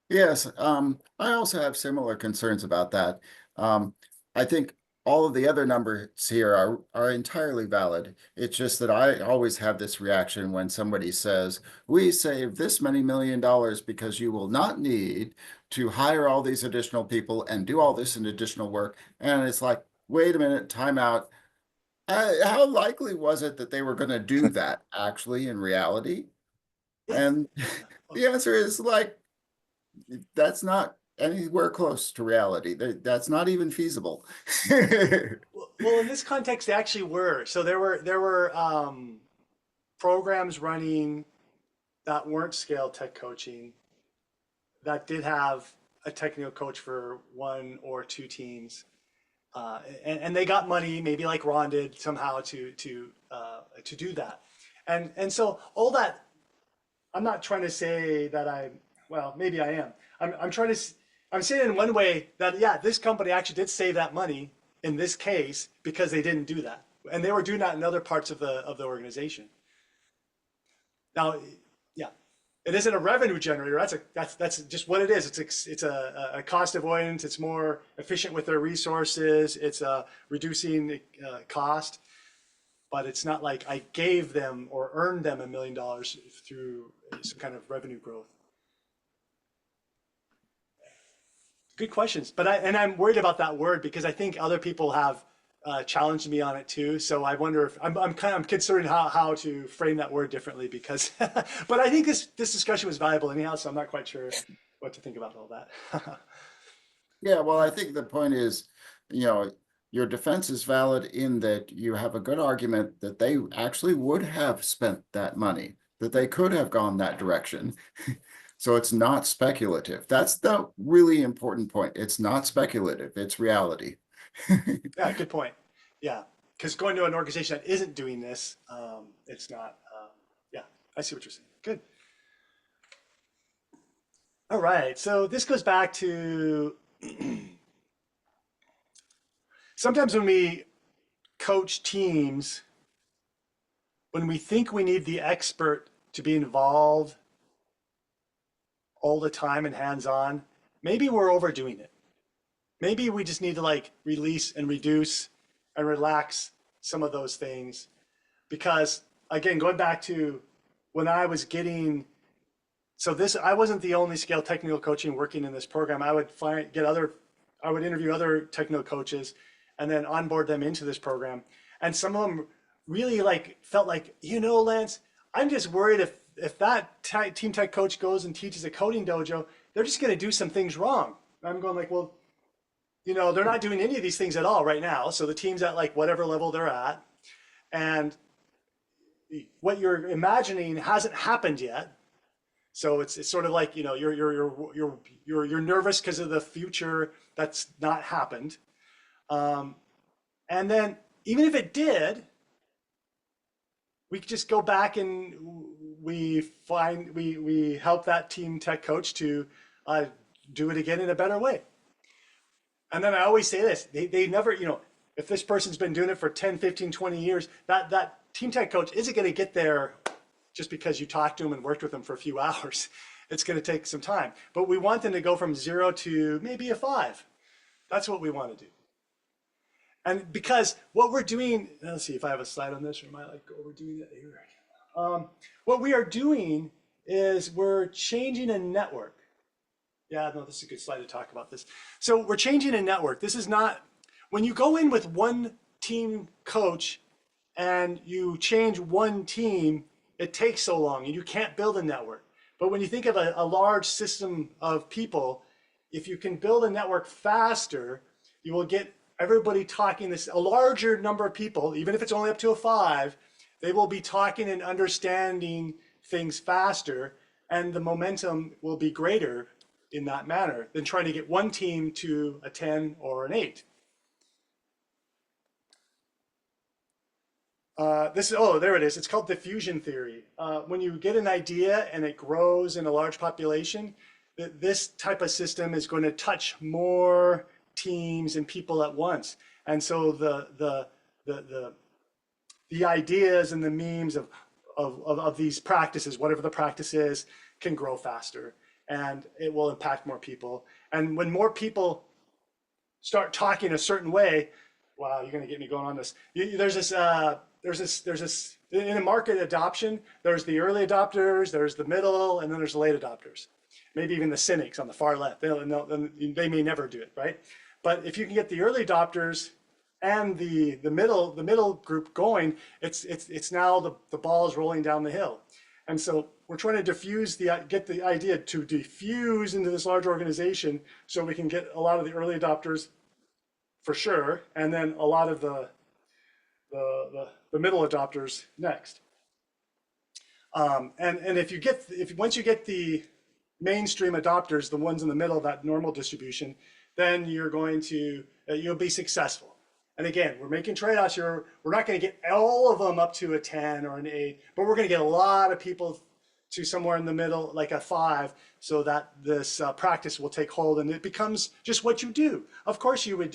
Yes, I also have similar concerns about that. I think all of the other numbers here are entirely valid. It's just that I always have this reaction when somebody says, we saved this many $1 million because you will not need to hire all these additional people and do all this additional work. And it's like, wait a minute, time out. How likely was it that they were going to do that actually in reality? And the answer is like, that's not anywhere close to reality. That's not even feasible.
Well, in this context, they actually were. So there were programs running that weren't scale tech coaching that did have a technical coach for 1 or 2 teams, and they got money, maybe like Ron did somehow to do that, and so all that. I'm not trying to say that well, maybe I am. I'm saying in one way that, yeah, this company actually did save that money in this case because they didn't do that. And they were doing that in other parts of the organization. Now, yeah, it isn't a revenue generator. That's just what it is. It's a cost avoidance. It's more efficient with their resources. It's reducing cost. But it's not like I gave them or earned them $1 million through some kind of revenue growth. Good questions, but I'm worried about that word because I think other people have challenged me on it too. So I wonder if I'm considering how to frame that word differently because, but I think this discussion was valuable anyhow. So I'm not quite sure what to think about all that.
Yeah, well, I think the point is, your defense is valid in that you have a good argument that they actually would have spent that money, that they could have gone that direction. So it's not speculative. That's the really important point. It's not speculative, it's reality.
Yeah, good point. Yeah, because going to an organization that isn't doing this, it's not. Yeah, I see what you're saying. Good. All right, so this goes back to sometimes when we coach teams, when we think we need the expert to be involved all the time and hands-on, maybe we're overdoing it. Maybe we just need to like release and reduce and relax some of those things. Because again, going back to when I was getting, I wasn't the only scale technical coaching working in this program. I would interview other technical coaches and then onboard them into this program. And some of them really felt like, Lance, I'm just worried if that team tech coach goes and teaches a coding dojo, they're just going to do some things wrong. And I'm going like, well, they're not doing any of these things at all right now. So the team's at like whatever level they're at, and what you're imagining hasn't happened yet. So it's sort of like, you're nervous because of the future that's not happened. And then even if it did, we could just go back and we help that team tech coach to do it again in a better way. And then I always say this, they never, if this person's been doing it for 10, 15, 20 years, that team tech coach isn't going to get there just because you talked to them and worked with them for a few hours. It's going to take some time. But we want them to go from 0 to maybe a 5. That's what we want to do. And because what we're doing, let's see if I have a slide on this, or am I like overdoing it here? What we are doing is we're changing a network. Yeah, no, this is a good slide to talk about this. So we're changing a network. This is not, when you go in with one team coach and you change one team, it takes so long and you can't build a network. But when you think of a large system of people, if you can build a network faster, you will get everybody talking a larger number of people, even if it's only up to a 5, they will be talking and understanding things faster, and the momentum will be greater in that manner than trying to get one team to a 10 or an 8. There it is. It's called diffusion theory. When you get an idea and it grows in a large population, this type of system is going to touch more teams and people at once. And so the ideas and the memes of these practices, whatever the practice is, can grow faster. And it will impact more people. And when more people start talking a certain way, wow, you're going to get me going on this. There's this in a market adoption, there's the early adopters, there's the middle, and then there's the late adopters. Maybe even the cynics on the far left. They may never do it, right? But if you can get the early adopters and the middle group going, it's now the ball is rolling down the hill. And so we're trying to get the idea to diffuse into this large organization so we can get a lot of the early adopters for sure, and then a lot of the middle adopters next. And once you get the mainstream adopters, the ones in the middle of that normal distribution, then you'll be successful. And again, we're making trade-offs here. We're not going to get all of them up to a 10 or an 8, but we're going to get a lot of people to somewhere in the middle, like a 5, so that this practice will take hold and it becomes just what you do. Of course, you would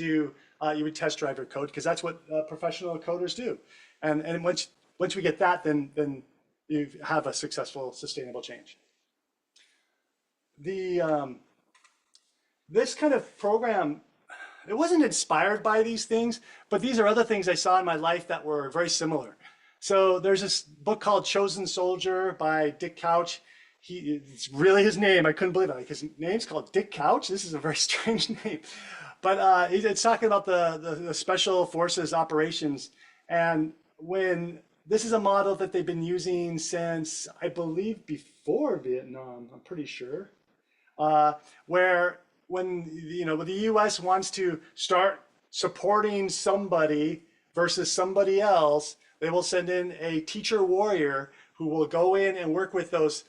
test drive your code because that's what professional coders do. And once we get that, then you have a successful, sustainable change. This kind of program, it wasn't inspired by these things, but these are other things I saw in my life that were very similar. So there's this book called Chosen Soldier by Dick Couch. It's really his name. I couldn't believe it. His name's called Dick Couch. This is a very strange name. But it's talking about the special forces operations, and when this is a model that they've been using since, I believe, before Vietnam. I'm pretty sure, where when the U.S. wants to start supporting somebody versus somebody else, they will send in a teacher warrior who will go in and work with those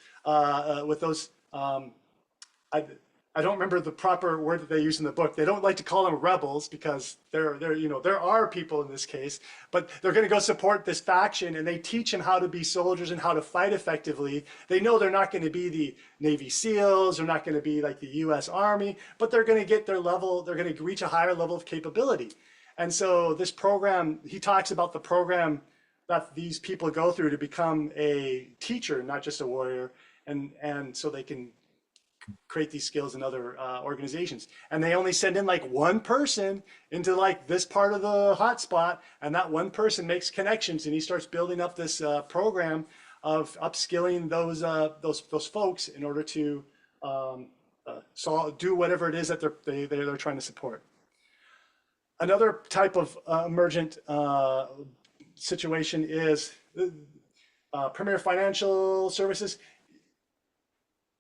I don't remember the proper word that they use in the book. They don't like to call them rebels because there are people in this case, but they're going to go support this faction, and they teach them how to be soldiers and how to fight effectively. They know they're not going to be the Navy SEALs, they're not going to be like the U.S. Army, but they're going to get their level, they're going to reach a higher level of capability. And so this program, he talks about the program that these people go through to become a teacher, not just a warrior, and so they can create these skills in other organizations. And they only send in like one person into like this part of the hotspot, and that one person makes connections, and he starts building up this program of upskilling those folks in order to do whatever it is that they're trying to support. Another type of emergent situation is Premier Financial Services.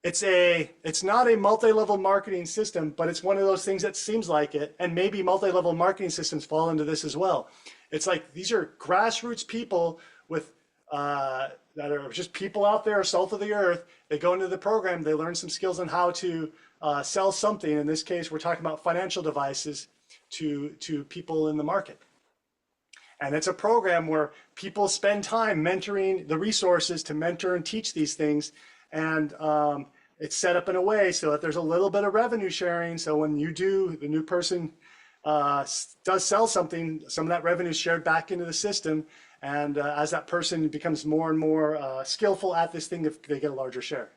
It's not a multi-level marketing system, but it's one of those things that seems like it, and maybe multi-level marketing systems fall into this as well. It's like these are grassroots people with that are just people out there, salt of the earth. They go into the program, they learn some skills on how to sell something. In this case, we're talking about financial devices to people in the market. And it's a program where people spend time mentoring the resources to mentor and teach these things. And it's set up in a way so that there's a little bit of revenue sharing. So when the new person does sell something, some of that revenue is shared back into the system. And as that person becomes more and more skillful at this thing, they get a larger share.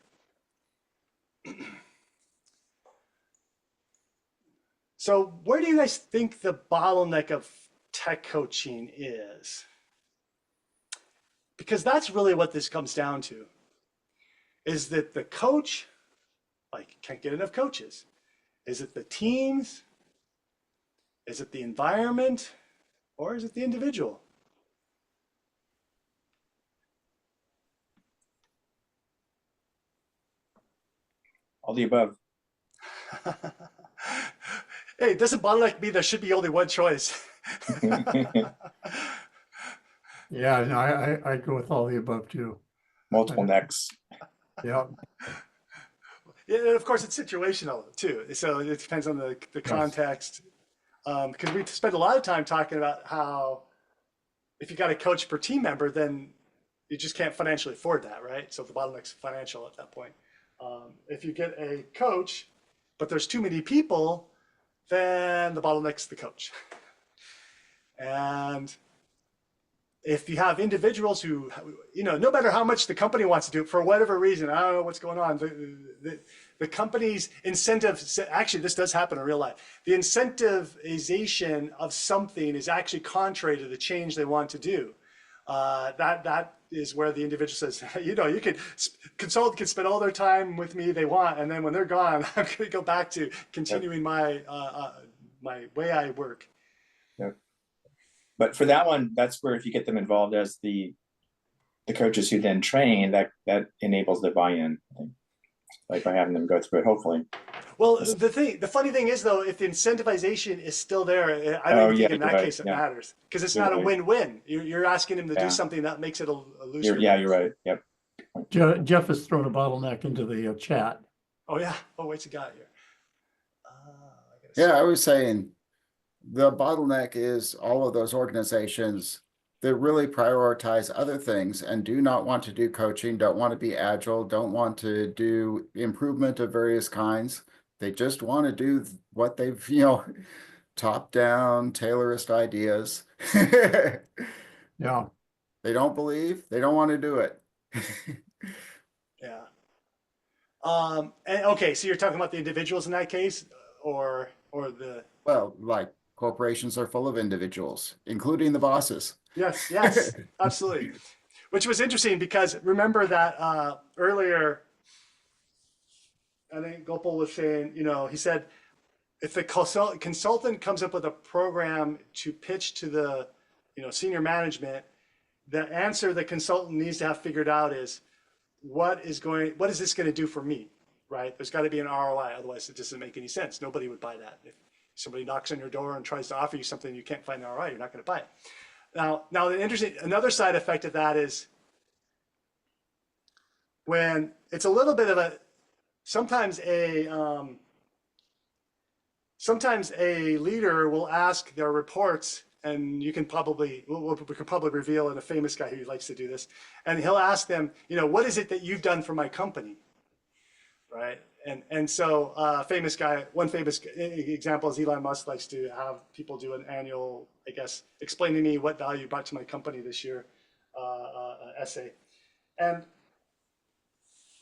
So where do you guys think the bottleneck of tech coaching is? Because that's really what this comes down to. Is that the coach, can't get enough coaches? Is it the teams? Is it the environment? Or is it the individual?
All the above.
Hey, it doesn't bottleneck me. There should be only one choice.
Yeah, no, I go with all the above too.
Multiple necks.
Yeah.
Yeah, and of course, it's situational too. So it depends on the context. Because we spend a lot of time talking about how if you got a coach per team member, then you just can't financially afford that, right? So the bottleneck's financial at that point. If you get a coach, but there's too many people, then the bottleneck's the coach. And if you have individuals who, no matter how much the company wants to do it, for whatever reason, I don't know what's going on, the company's incentive, actually this does happen in real life, the incentivization of something is actually contrary to the change they want to do. That is where the individual says, consultant can spend all their time with me they want, and then when they're gone, I'm going to go back to continuing my way I work.
Yep. But for that one, that's where if you get them involved as the coaches who then train, that enables the buy-in, like by having them go through it, hopefully.
Well, the funny thing is though, if the incentivization is still there, I don't think in that case it matters, because it's not a win-win. You're asking him to do something that makes it a loser.
You're right. Yep.
Jeff has thrown a bottleneck into the chat.
Oh yeah. Oh, what's he got here?
Yeah, I was saying the bottleneck is all of those organizations that really prioritize other things and do not want to do coaching, don't want to be agile, don't want to do improvement of various kinds. They just want to do what they've, top-down, Taylorist ideas.
Yeah.
They don't believe, they don't want to do it.
Yeah. And okay, so you're talking about the individuals in that case, or the...
Well, like corporations are full of individuals, including the bosses.
Yes, absolutely. Which was interesting because remember that earlier, I think Gopal was saying, he said, if the consultant comes up with a program to pitch to the, senior management, the answer the consultant needs to have figured out is what is this going to do for me, right? There's got to be an ROI, otherwise it doesn't make any sense. Nobody would buy that. If somebody knocks on your door and tries to offer you something you can't find an ROI, you're not going to buy it. Now another side effect of that is when it's a little bit of sometimes a leader will ask their reports, and we can probably reveal in a famous guy who likes to do this, and he'll ask them, what is it that you've done for my company, right? And so famous guy, one famous example is Elon Musk likes to have people do an annual, I guess, explain to me what value you brought to my company this year essay. And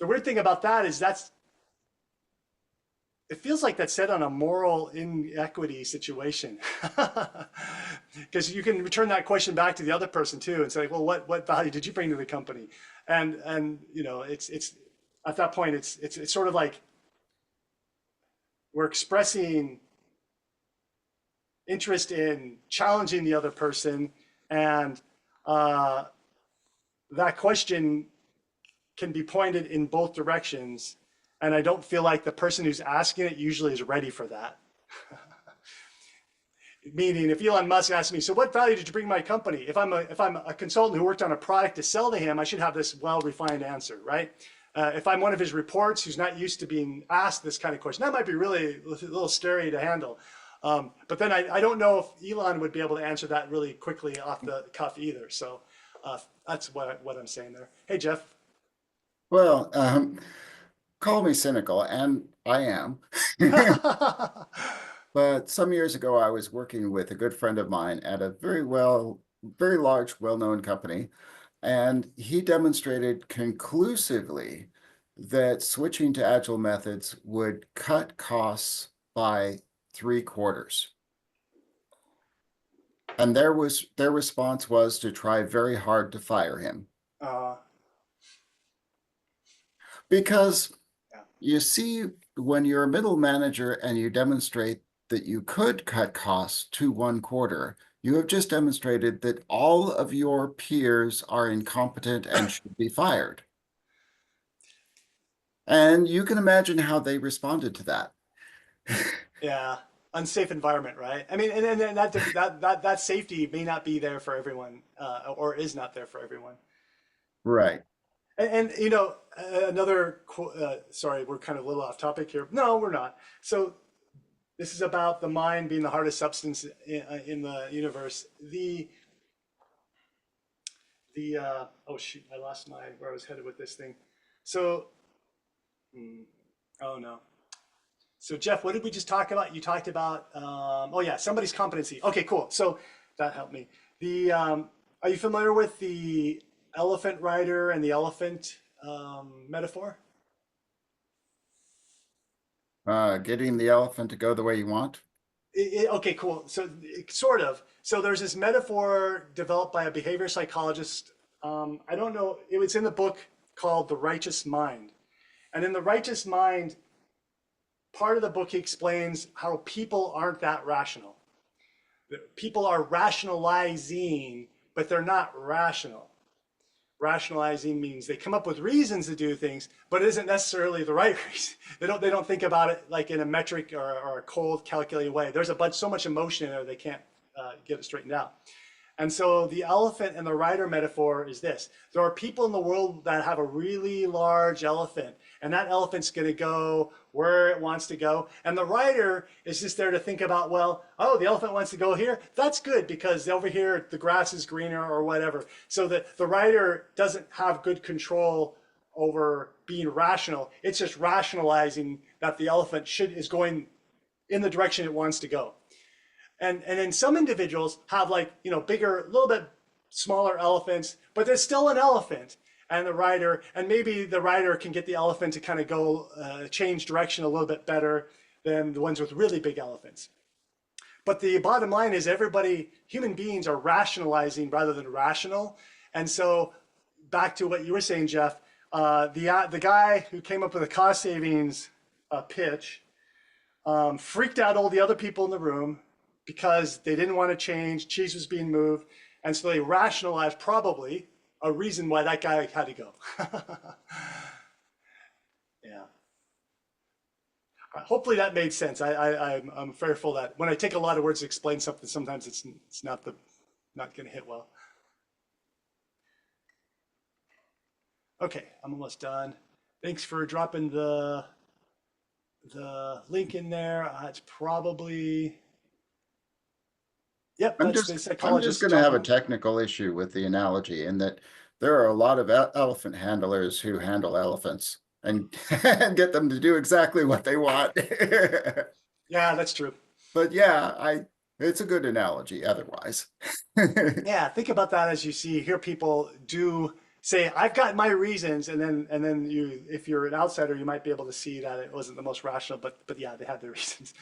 the weird thing about that is it feels like that's set on a moral inequity situation, because you can return that question back to the other person too and say, well, what value did you bring to the company? And it's at that point it's sort of like we're expressing interest in challenging the other person, and that question can be pointed in both directions. And I don't feel like the person who's asking it usually is ready for that. Meaning, if Elon Musk asks me, so what value did you bring my company? If I'm a consultant who worked on a product to sell to him, I should have this well-refined answer, right? If I'm one of his reports who's not used to being asked this kind of question, that might be really a little scary to handle. But then I don't know if Elon would be able to answer that really quickly off the cuff either. So that's what I'm saying there. Hey, Jeff.
Well, call me cynical, and I am. But some years ago, I was working with a good friend of mine at a very large, well-known company, and he demonstrated conclusively that switching to agile methods would cut costs by 3/4. And their response was to try very hard to fire him. Because you see, when you're a middle manager and you demonstrate that you could cut costs to 1/4, you have just demonstrated that all of your peers are incompetent and should be fired. And you can imagine how they responded to that.
Yeah, unsafe environment, right? I mean, and that safety may not be there for everyone, or is not there for everyone.
Right.
And another, sorry, we're kind of a little off topic here. No, we're not. So this is about the mind being the hardest substance in the universe. Oh shoot, I lost where I was headed with this thing. So, oh no. So Jeff, what did we just talk about? You talked about, oh yeah, somebody's competency. Okay, cool. So that helped me. Are you familiar with the elephant rider and the elephant metaphor?
Getting the elephant to go the way you want.
Okay, cool. So sort of. So there's this metaphor developed by a behavior psychologist. I don't know. It was in the book called The Righteous Mind. And in The Righteous Mind, part of the book, he explains how people aren't that rational. People are rationalizing, but they're not rational. Rationalizing means they come up with reasons to do things, but it isn't necessarily the right reason. They don't think about it like in a metric or a cold, calculated way. There's so much emotion in there they can't get it straightened out. And so the elephant and the rider metaphor is this. There are people in the world that have a really large elephant, and that elephant's going to go where it wants to go. And the rider is just there to think about, well, oh, the elephant wants to go here. That's good because over here the grass is greener or whatever. So the rider doesn't have good control over being rational. It's just rationalizing that the elephant is going in the direction it wants to go. And then some individuals have bigger, a little bit smaller elephants, but there's still an elephant. And maybe the rider can get the elephant to kind of go change direction a little bit better than the ones with really big elephants. But the bottom line is human beings are rationalizing rather than rational. And so back to what you were saying, Jeff, the guy who came up with a cost savings pitch, freaked out all the other people in the room because they didn't want to change. Cheese was being moved. And so they rationalized probably a reason why that guy had to go. Yeah. Hopefully that made sense. I'm fearful that when I take a lot of words to explain something, sometimes it's not going to hit well. Okay, I'm almost done. Thanks for dropping the link in there. It's probably, yep, that's the
I'm
psychologist.
just going to have a technical issue with the analogy in that there are a lot of elephant handlers who handle elephants and get them to do exactly what they want.
Yeah, that's true.
But yeah, it's a good analogy otherwise.
Yeah, think about that as you hear people do say, I've got my reasons, and then you, if you're an outsider, you might be able to see that it wasn't the most rational, but yeah, they had their reasons.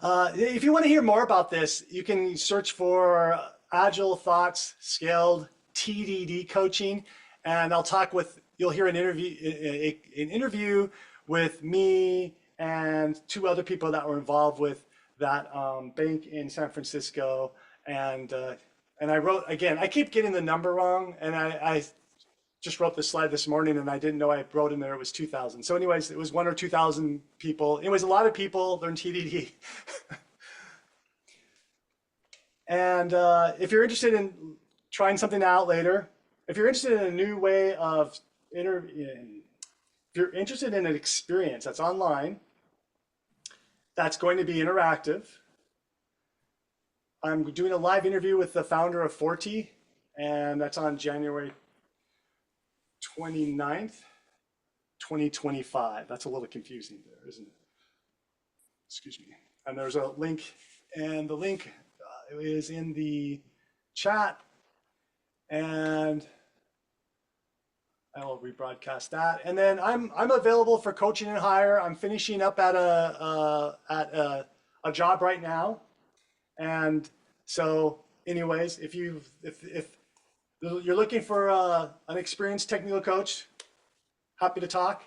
If you want to hear more about this, you can search for Agile Thoughts Scaled TDD Coaching, and you'll hear an interview with me and 2 other people that were involved with that bank in San Francisco. And I wrote, again, I keep getting the number wrong, and I just wrote this slide this morning, and I didn't know I wrote in there it was 2,000. So anyways, it was 1,000 or 2,000 people. It was a lot of people learn TDD. And if you're interested in trying something out later, if you're interested in a new way of if you're interested in an experience that's online, that's going to be interactive. I'm doing a live interview with the founder of Forti, and that's on January 29th, 2025. That's a little confusing there, isn't it? Excuse me. And there's a link, and the link is in the chat, and I will rebroadcast that. And then I'm available for coaching and hire. I'm finishing up at a job right now, and so anyways, if you're looking for an experienced technical coach, happy to talk.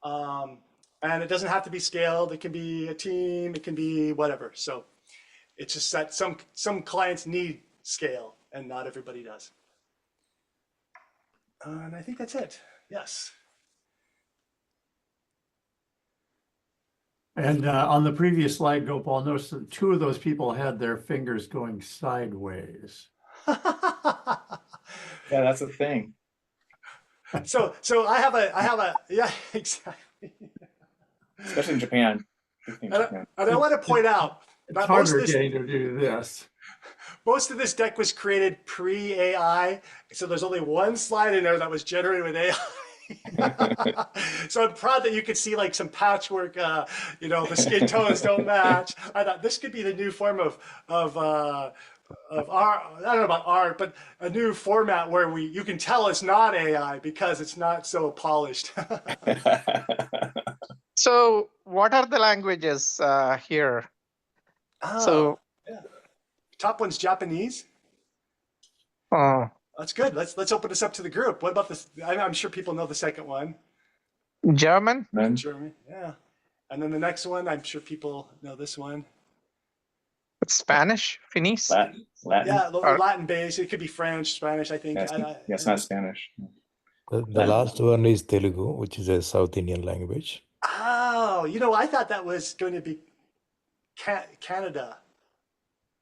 And it doesn't have to be scaled. It can be a team. It can be whatever. So it's just that some clients need scale, and not everybody does. And I think that's it. Yes.
And on the previous slide, Gopal, notice that 2 of those people had their fingers going sideways.
Yeah, that's a thing.
So I have a yeah, exactly.
Especially in Japan.
And I want to point out
It's
that
harder getting to do this.
most of this deck was created pre-AI, so there's only one slide in there that was generated with AI. So I'm proud that you could see like some patchwork. The skin tones don't match. I thought this could be the new form of art. I don't know about art, but a new format where you can tell it's not AI because it's not so polished.
So what are the languages here? So
yeah. Top one's Japanese. That's good. Let's open this up to the group. What about this? I'm sure people know the second one.
German?
German, yeah. And then the next one, I'm sure people know this one.
Spanish? Finnish?
Latin.
Yeah, Latin based. It could be French, Spanish, I think.
Yeah, it's not Spanish.
The last one is Telugu, which is a South Indian language.
Oh, I thought that was going to be Canada.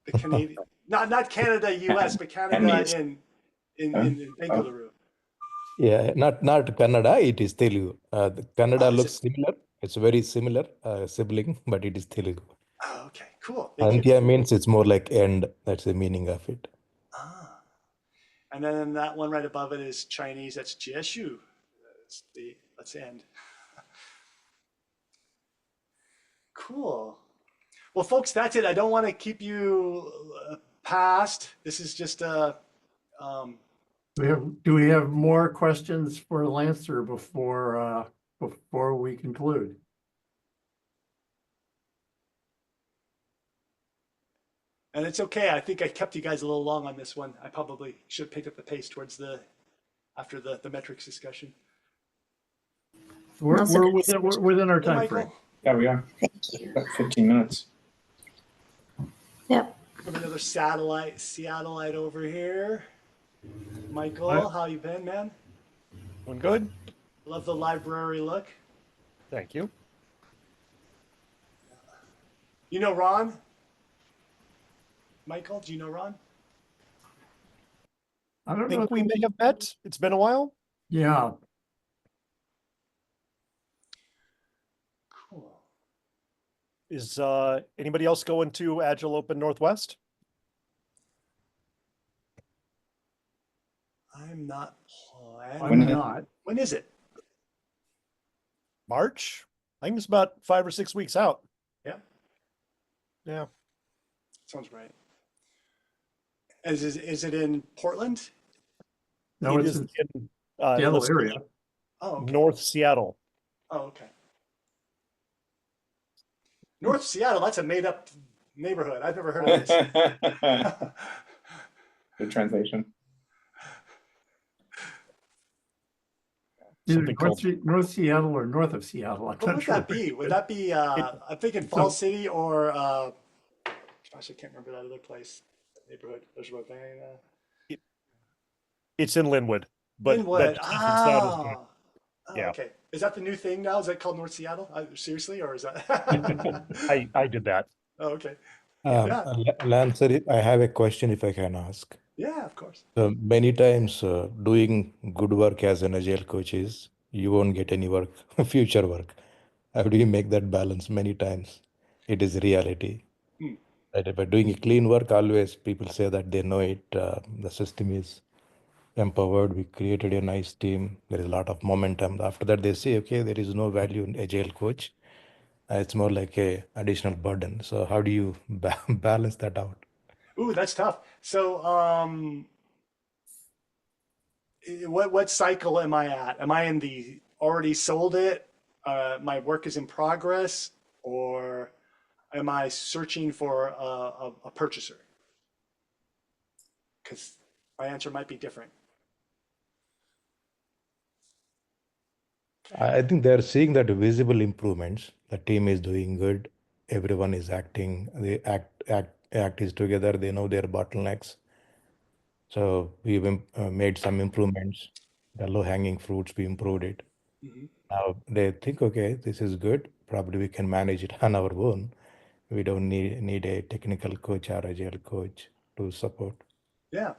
The Canadian, not Canada, US, but Canada in Bengaluru.
Yeah, not Kannada, it is Telugu. The Kannada looks similar. It's very similar sibling, but it is Telugu.
Oh, okay, cool.
Antya means it's more like end. That's the meaning of it.
And then that one right above it is Chinese. That's Jieshu. Let's end. Cool. Well, folks, that's it. I don't want to keep you past. This is just a.
Do we have more questions for Lancer before we conclude?
And it's okay. I think I kept you guys a little long on this one. I probably should have picked up the pace after the metrics discussion.
We're within our time frame.
Yeah, we are.
Thank you.
About 15 minutes.
Yep.
We have another Seattleite over here. Michael, how you been, man?
Doing good.
Love the library look.
Thank you.
You know Ron? Michael, do you know Ron?
I
I
don't know.
think we may have met. It's been a while.
Yeah.
Cool.
Is anybody else going to Agile Open Northwest?
I'm not planning.
I'm not.
When is it?
March? I think it's about 5 or 6 weeks out.
Yeah,
Yeah.
sounds right. Is it in Portland?
No,
It
it's
is
in
in
Seattle
let's
area.
see,
Oh, okay.
North Seattle.
Oh, okay. North Seattle, that's a made up neighborhood. I've never heard of this.
Good translation.
Either
Something called
North Seattle or north of Seattle. I'm
What
not
would
sure.
that be? Would that be, I'm thinking Fall City or, gosh, I can't remember that other place, neighborhood. There's Ravenna.
it's in Linwood, but
Linwood.
that distance out is
Ah. Oh,
yeah.
okay. Is that the new thing now? Is that called North Seattle? Seriously, or is that?
I did that.
Oh, okay.
Um, Lancer, I have a question if I can ask.
Yeah, of course.
So many times doing good work as an agile coach is you won't get any work, future work. How do you make that balance? Many times it is reality.
Hmm.
Right? If you're doing a clean work, always people say that they know it. The system is empowered. We created a nice team. There is a lot of momentum. After that, they say, okay, there is no value in agile coach. It's more like a additional burden. So how do you balance that out?
Ooh, that's tough. So, what cycle am I at? Am I in the already sold it? My work is in progress, or am I searching for a purchaser? Because my answer might be different.
I think they're seeing that visible improvements. The team is doing good. Everyone is acting. The act is together. They know their bottlenecks. So we've made some improvements. The low-hanging fruits, we improved it.
Mm-hmm.
Now they think, okay, this is good. Probably we can manage it on our own. We don't need a technical coach or agile coach to support.
Yeah.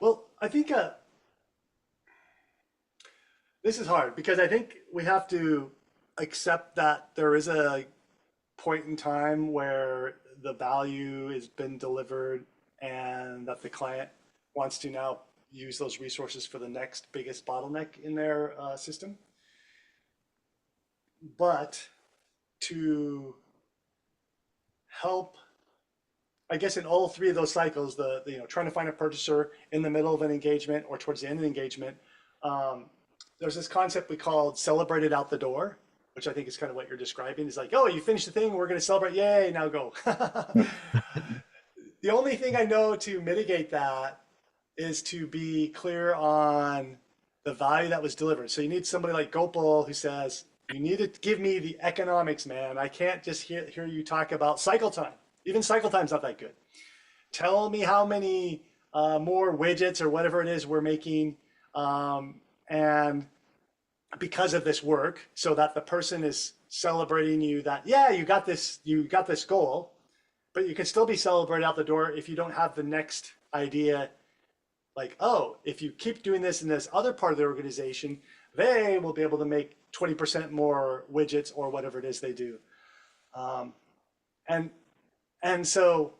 Well, I think this is hard because I think we have to accept that there is a point in time where the value has been delivered and that the client wants to now use those resources for the next biggest bottleneck in their system. But to help, I guess in all three of those cycles, the trying to find a purchaser in the middle of an engagement or towards the end of the engagement, there's this concept we called celebrated out the door, which I think is kind of what you're describing. Is like, oh, you finished the thing, we're going to celebrate, yay, now go. The only thing I know to mitigate that is to be clear on the value that was delivered. So you need somebody like Gopal who says, you need to give me the economics, man. I can't just hear you talk about cycle time. Even cycle time's not that good. Tell me how many more widgets or whatever it is we're making, and because of this work, so that the person is celebrating you that, yeah, you got this goal, but you can still be celebrated out the door if you don't have the next idea. Like, oh, if you keep doing this in this other part of the organization, they will be able to make 20% more widgets or whatever it is they do. And so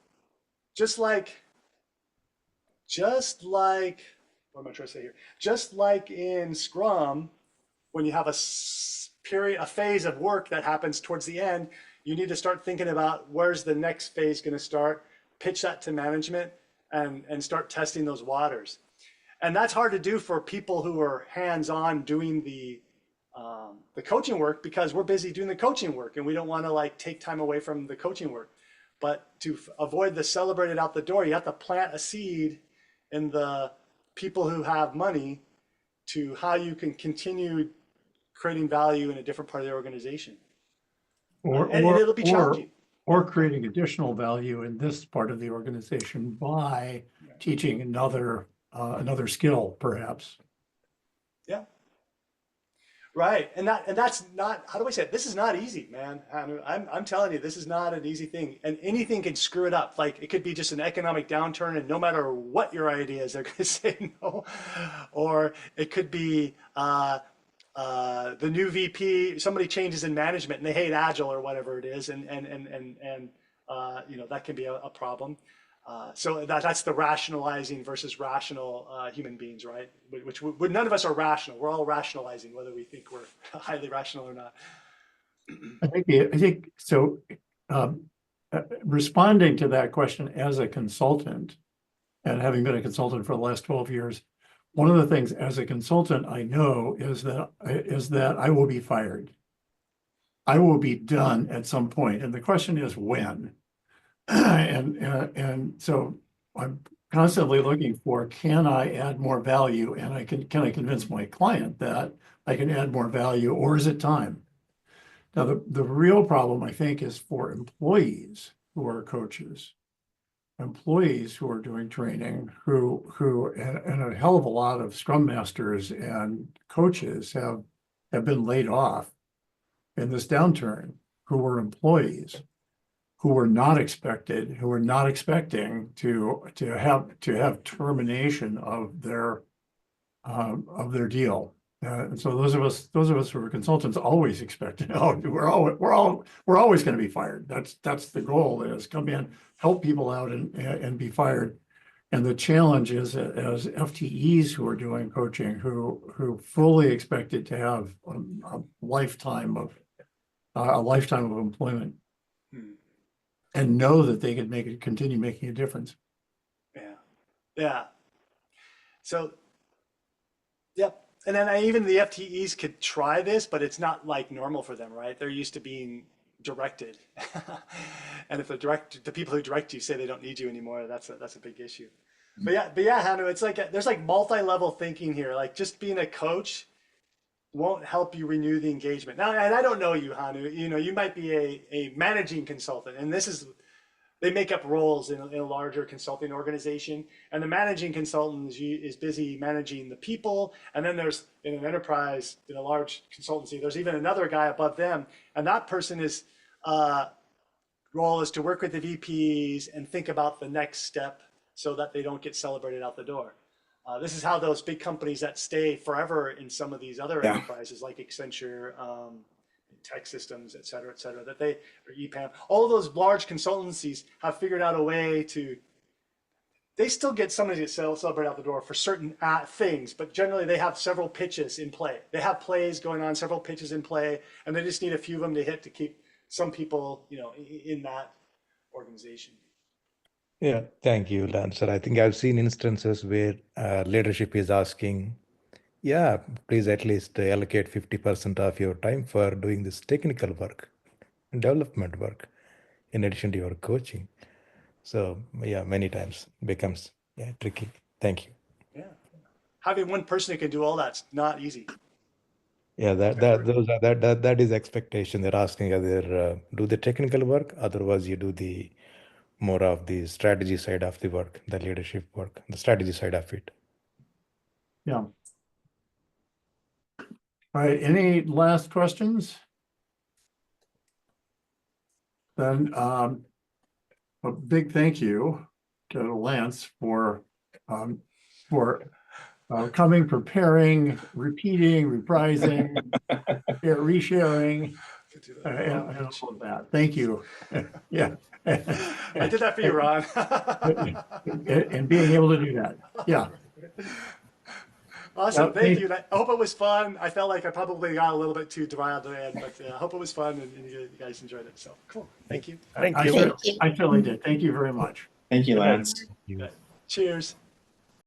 just like, what am I trying to say here? Just like in Scrum, when you have a phase of work that happens towards the end, you need to start thinking about where's the next phase going to start, pitch that to management, and start testing those waters. And that's hard to do for people who are hands-on doing the coaching work, because we're busy doing the coaching work and we don't want to like take time away from the coaching work. But to avoid the celebrated out the door, you have to plant a seed in the people who have money to how you can continue creating value in a different part of the organization. and it'll be challenging.
Or creating additional value in this part of the organization by teaching another skill, perhaps.
Yeah. Right. And that's not, how do I say it? This is not easy, man. I'm telling you, this is not an easy thing. And anything can screw it up. Like it could be just an economic downturn, and no matter what your idea is, they're going to say no. Or it could be the new VP, somebody changes in management and they hate Agile or whatever it is. And that can be a problem. So that's the rationalizing versus rational human beings, right? Which none of us are rational. We're all rationalizing, whether we think we're highly rational or not.
I think so. Responding to that question as a consultant, and having been a consultant for the last 12 years, one of the things as a consultant I know is that I will be fired. I will be done at some point, and the question is when. And so I'm constantly looking for, can I add more value, and can I convince my client that I can add more value, or is it time? Now, the real problem, I think, is for employees who are coaches, employees who are doing training, and a hell of a lot of Scrum Masters and coaches have been laid off in this downturn, who were employees, who were not expecting to have termination of their deal. And so those of us who are consultants always expect, we're always going to be fired. That's the goal, is come in, help people out, and be fired. And the challenge is, as FTEs who are doing coaching, who fully expected to have a lifetime of employment, and know that they could continue making a difference.
Yeah. So, yep. And then even the FTEs could try this, but it's not like normal for them, right? They're used to being directed. And if the people who direct you say they don't need you anymore, that's a big issue. But yeah, Hanu, it's like there's like multi-level thinking here. Like just being a coach won't help you renew the engagement. Now, and I don't know you, Hanu. You might be a managing consultant, and they make up roles in a larger consulting organization. And the managing consultant is busy managing the people. And then there's, in an enterprise, in a large consultancy, there's even another guy above them. And that person role is to work with the VPs and think about the next step so that they don't get celebrated out the door. This is how those big companies that stay forever in some of these other enterprises like Accenture, Tech Systems, et cetera, or EPAM, all of those large consultancies have figured out a way they still get somebody to celebrate out the door for certain things, but generally they have several pitches in play. They have plays going on, several pitches in play, and they just need a few of them to hit to keep some people, in that organization.
Yeah, thank you, Lancer. I think I've seen instances where leadership is asking, yeah, please at least allocate 50% of your time for doing this technical work and development work in addition to your coaching. So yeah, many times becomes tricky. Thank you.
Yeah, having one person who can do all that's not easy.
Yeah, that is expectation. They're asking either do the technical work, otherwise you do the more of the strategy side of the work, the leadership work, the strategy side of it.
Yeah. All right. Any last questions? Then a big thank you to Lance for coming, preparing, repeating, reprising, resharing, and all of that. Thank you. Yeah.
I did that for you, Ron.
And being able to do that. Yeah.
Awesome. Thank you. I hope it was fun. I felt like I probably got a little bit too dry at the end, but I hope it was fun and you guys enjoyed it. So cool. Thank you.
Thank you.
I certainly did. Thank you very much.
Thank you, Lance.
Cheers.